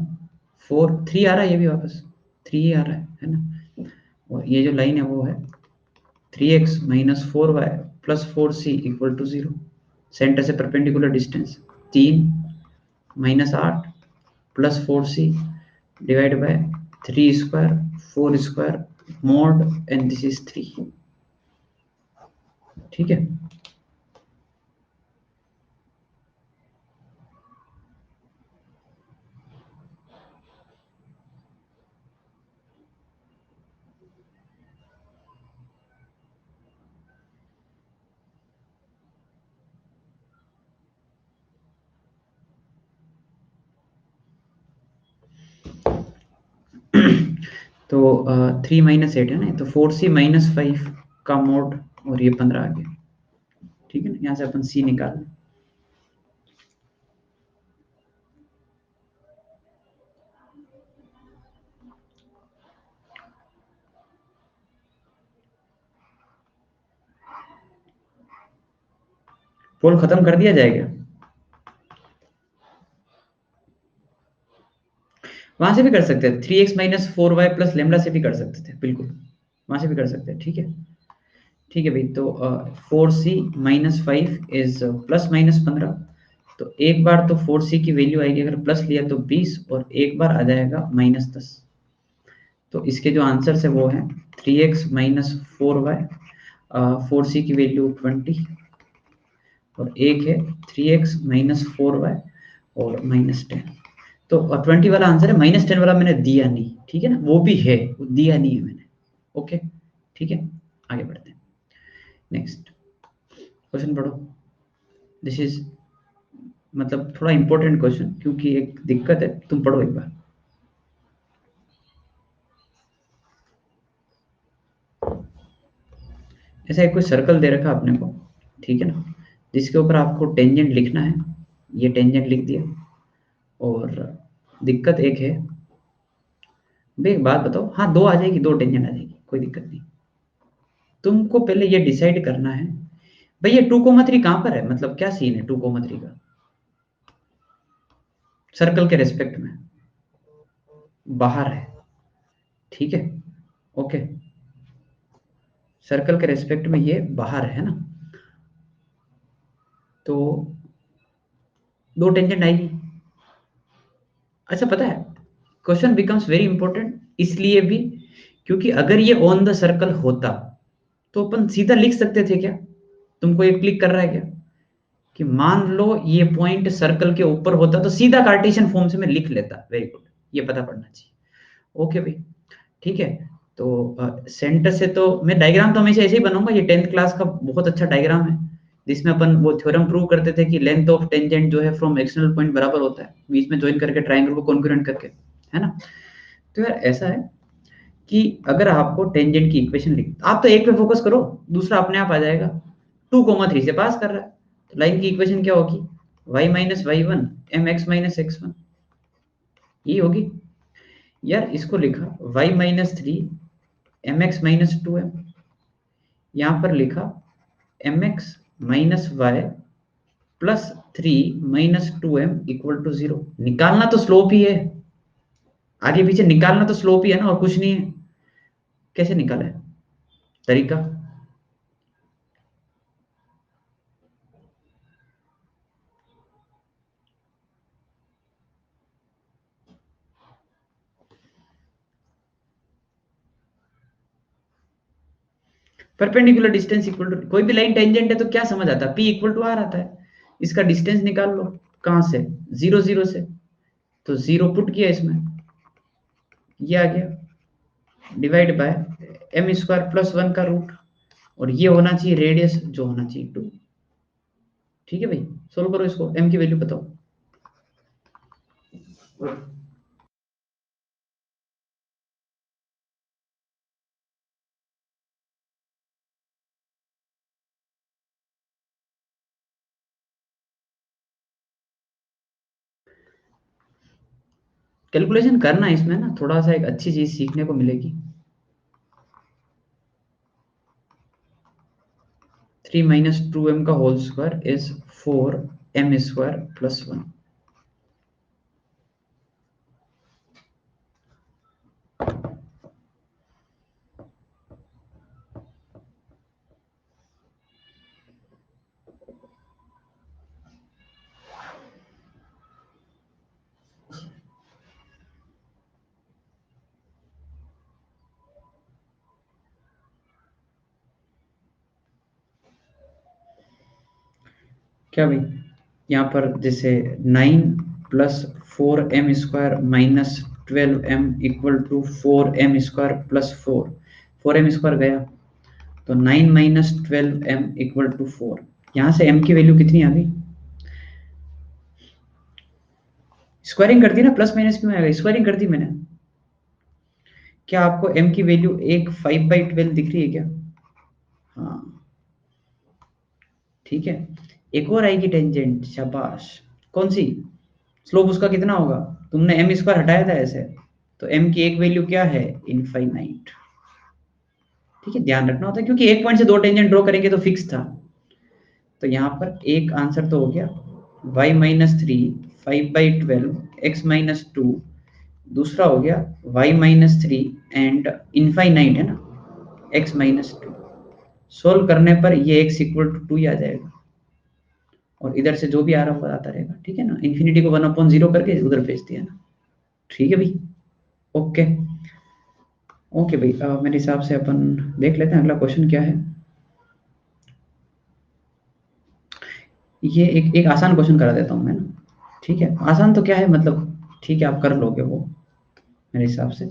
4 3 आ रहा है, ये भी वापस 3 ही आ रहा है ना, और ये जो लाइन है वो है 3x minus 4y plus 4c equal to 0। Centre से perpendicular distance 3 minus 8 plus 4c divide by 3 square 4 square mod, and this is 3। ठीक है, तो 3 माइनस 8 है ना, तो 4c माइनस 5 का मोड, और ये 15 आ गया। ठीक है ना, यहाँ से अपन c निकाल लें। पोल खत्म कर दिया जाएगा, वहां से भी कर सकते हैं, 3x minus 4y plus lambda से भी कर सकते थे, बिल्कुल वहां से भी कर सकते हैं। ठीक है, ठीक है भाई, तो 4c minus 5 is plus minus 15, तो एक बार तो 4c की वैल्यू आएगी, अगर प्लस लिया तो 20, और एक बार आ जाएगा माइनस 10। तो इसके जो आंसर है वो है 3x माइनस 4y, 4c की वैल्यू 20, और एक है 3x माइनस 4y और माइनस 10। तो 20 वाला आंसर है, माइनस 10 वाला मैंने दिया नहीं, ठीक है ना, वो भी है, वो दिया नहीं है मैंने। ओके ठीक है, आगे बढ़ते हैं। नेक्स्ट क्वेश्चन पढ़ो। दिस इज मतलब थोड़ा इंपॉर्टेंट क्वेश्चन, क्योंकि एक दिक्कत है, तुम पढ़ो एक बार। ऐसा एक कोई सर्कल दे रखा आपने को, ठीक है ना, जिसके ऊपर आपको टेंजेंट लिखना है। ये टेंजेंट लिख दिया, और दिक्कत एक है भाई, एक बात बताओ, हाँ दो आ जाएगी, दो टेंजेंट आ जाएगी, कोई दिक्कत नहीं। तुमको पहले ये डिसाइड करना है भाई, ये 2,3 कहाँ पर है, मतलब क्या सीन है 2,3 का सर्कल के रेस्पेक्ट में। बाहर है, ठीक है, ओके, सर्कल के रेस्पेक्ट में ये बाहर है ना, तो दो टेंजेंट आएगी। अच्छा पता है, क्वेश्चन बिकम्स वेरी इंपॉर्टेंट इसलिए भी, क्योंकि अगर ये ऑन द सर्कल होता तो अपन सीधा लिख सकते थे क्या, तुमको ये क्लिक कर रहा है क्या, कि मान लो ये पॉइंट सर्कल के ऊपर होता तो सीधा कार्टेशियन फॉर्म से मैं लिख लेता। वेरी गुड, ये पता पड़ना चाहिए। ओके भाई, ठीक है। तो सेंटर से तो मैं डायग्राम तो हमेशा ऐसे ही बनाऊंगा, ये 10th क्लास का बहुत अच्छा डायग्राम है, जिसमें अपन वो थ्योरम प्रूव करते थे कि लेंथ ऑफ टेंजेंट जो है फ्रॉम एक्सटर्नल पॉइंट बराबर होता है बीच में ज्वाइन करके ट्रायंगल को कॉन्ग्रुएंट करके, है ना। तो यार ऐसा है कि अगर आपको टेंजेंट की इक्वेशन लिख, आप तो एक पे फोकस करो, दूसरा अपने आप आ जाएगा। 2,3 से पास कर रहा है, तो लाइन की इक्वेशन क्या होगी, y minus y one m x minus x one, ये होगी। यार इसको लिखा y minus three m x minus two m, यहां पर लिखा m x minus y plus three minus two m equal to zero. निकालना तो स्लोप ही है, आगे पीछे निकालना तो स्लोप ही है ना, और कुछ नहीं है। कैसे निकाले, तरीका, परपेंडिकुलर डिस्टेंस इक्वल टू, कोई भी लाइन टेंजेंट है तो क्या समझ आता है, P इक्वल टू आर आता है, इसका डिस्टेंस निकाल लो, कहां से, 0 0 से, तो जीरो पुट किया इसमें, ये आ गया divide by m square plus one का रूट, और ये होना चाहिए रेडियस जो होना चाहिए 2। ठीक है भाई, सोल्व करो इसको, एम की वैल्यू बताओ। कैलकुलेशन करना है इसमें ना, थोड़ा सा एक अच्छी चीज सीखने को मिलेगी। 3 माइनस टू एम का whole square is 4 m square plus one. क्या भाई, यहाँ पर जैसे 9 plus 4m² minus 12m equal to 4m² plus 4 गया, तो 9 माइनस 12m इक्वल टू 4। यहाँ से m की वैल्यू कितनी आ गई, स्क्वायरिंग कर दी ना, प्लस माइनस क्यों आएगा, स्क्वायरिंग कर दी मैंने। क्या आपको m की वैल्यू एक 5/12 दिख रही है क्या, हाँ ठीक है। एक और आएगी टेंजेंट, शाबाश, कौन सी, स्लोप उसका कितना होगा, तुमने एम स्क्वायर हटाया था ऐसे, तो एम की एक वैल्यू क्या है, इनफाइनाइट। ठीक है, ध्यान रखना होता है, क्योंकि एक पॉइंट से दो टेंजेंट ड्रॉ करेंगे तो फिक्स था। तो यहाँ पर एक आंसर तो हो गया y minus three 5/12 x minus two, दूसरा हो गया y minus three and infinite है ना, x माइनस टू। सोल्व करने पर ये x इक्वल टू 2 ही आ जाएगा, और इधर से जो भी आ रहा होगा आता रहेगा, ठीक है ना, इन्फिनिटी को 1/0 करके उधर भेज दिया ना। ठीक है भाई, ओके ओके भाई, मेरे हिसाब से अपन देख लेते हैं अगला क्वेश्चन क्या है। ये एक आसान क्वेश्चन करा देता हूँ मैं ना, ठीक है, आसान तो क्या है मतलब, ठीक है आप कर लोगे वो मेरे हिसाब से।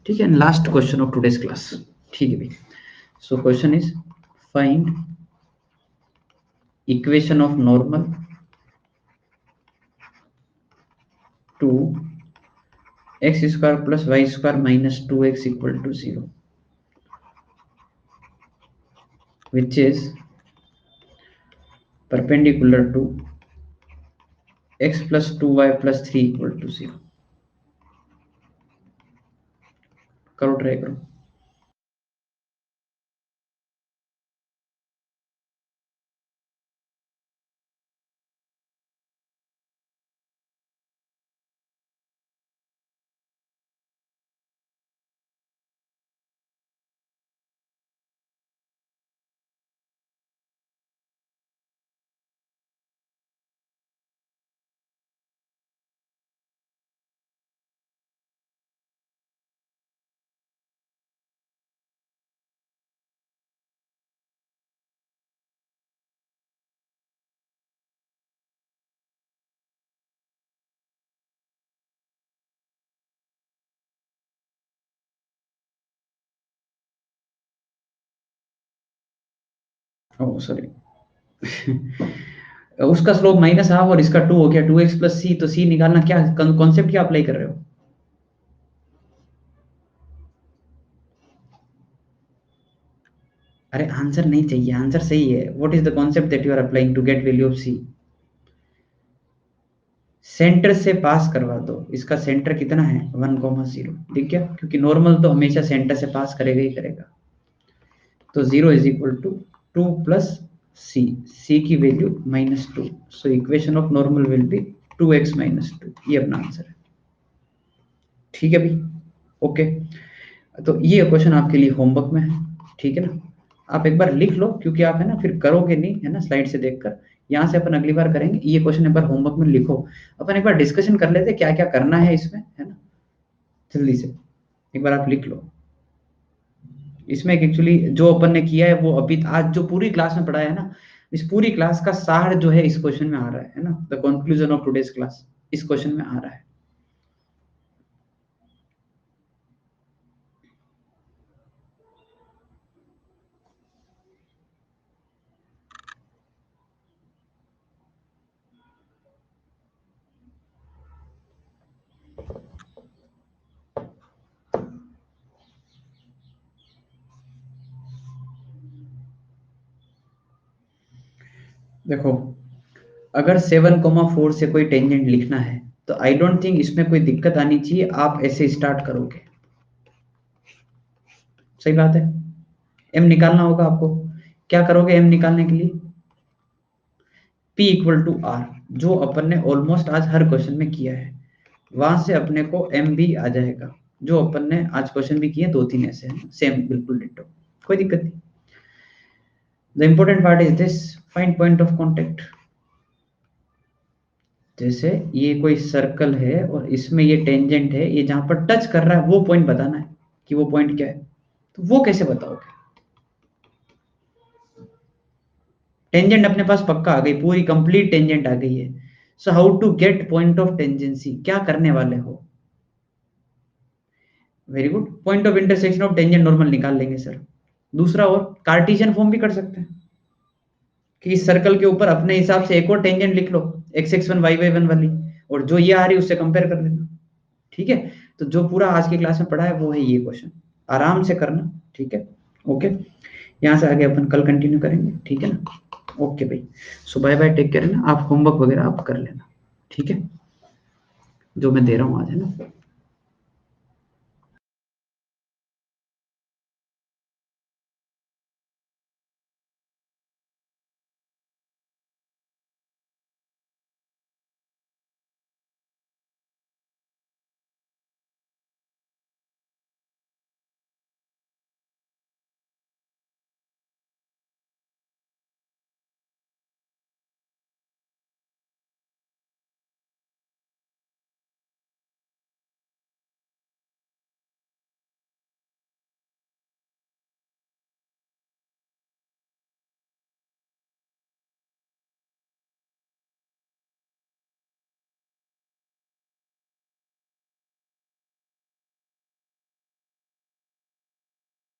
ठीक है, last question of today's class, ठीक है भाई। So question is find equation of normal to x square plus y square minus 2x equal to 0 which is perpendicular to x plus 2y plus 3 equal to 0। करो, try करो। Oh sorry. उसका slope minus half और इसका 2 हो गया, 2x plus सी, तो सी निकालना, क्या कॉन्सेप्ट क्या अप्लाई कर रहे हो? अरे आंसर नहीं चाहिए, आंसर सही है। What is the concept that you are applying to get value of c? Centre से पास करवा दो। इसका सेंटर कितना है? 1,0। ठीक है, क्योंकि नॉर्मल तो हमेशा सेंटर से पास करेगा ही करेगा। तो 0 इज इक्वल टू 2 प्लस सी, सी की value -2। So equation of normal will be 2x minus 2। ये अपना आंसर है। ठीक है भाई, ओके। तो ये क्वेश्चन आपके लिए होमवर्क में है, ठीक है ना? आप एक बार लिख लो, क्योंकि आप है ना फिर करोगे नहीं, है ना, स्लाइड से देखकर। यहाँ से अपन अगली बार करेंगे। ये क्वेश्चन एक बार होमवर्क में लिखो। अपन एक बार डिस्कशन कर लेते क्या क्या करना है इसमें, है ना, जल्दी से एक बार आप लिख लो। इसमें एक्चुअली जो अपन ने किया है वो अभी आज जो पूरी क्लास में पढ़ाया है ना, इस पूरी क्लास का सार जो है इस क्वेश्चन में आ रहा है ना। The conclusion of today's class इस क्वेश्चन में आ रहा है। देखो, अगर 7,4 से कोई टेंजेंट लिखना है तो आई डोंट थिंक इसमें कोई दिक्कत आनी चाहिए। आप ऐसे स्टार्ट करोगे, सही बात है। एम निकालना होगा आपको। क्या करोगे एम निकालने के लिए? P इक्वल टू आर, जो अपन ने ऑलमोस्ट आज हर क्वेश्चन में किया है। वहां से अपने को एम भी आ जाएगा, जो अपन ने आज क्वेश्चन भी किए 2-3 ऐसे हैं, सेम बिल्कुल डिट्टो, कोई दिक्कत नहीं। The important part is this, find point of contact. जैसे ये कोई सर्कल है और इसमें ये टेंजेंट है, ये जहां पर टच कर रहा है वो पॉइंट बताना है कि वो पॉइंट क्या है। तो वो कैसे बताओगे? टेंजेंट अपने पास पक्का आ गई, पूरी कंप्लीट टेंजेंट आ गई है। So how to get point of tangency, क्या करने वाले हो? Very good, point of intersection of tangent normal निकाल लेंगे सर। दूसरा, और कार्टेशियन फॉर्म भी कर सकते हैं कि इस सर्कल के ऊपर अपने हिसाब से एक और टेंजेंट लिख लो, x(x1 y(y1) वाली, और जो ये आ रही है उससे कंपेयर कर लेना। ठीक है, तो जो पूरा आज की क्लास में पढ़ा है वो है ये क्वेश्चन, आराम से करना। ठीक है, ओके। यहाँ से आगे अपन कल कंटिन्यू करेंगे, ठीक है ना? ओके भाई, सो बाय बाय, टेक केयर, ना आप होमवर्क वगैरह आप कर लेना, ठीक है, जो मैं दे रहा हूँ आज, है ना।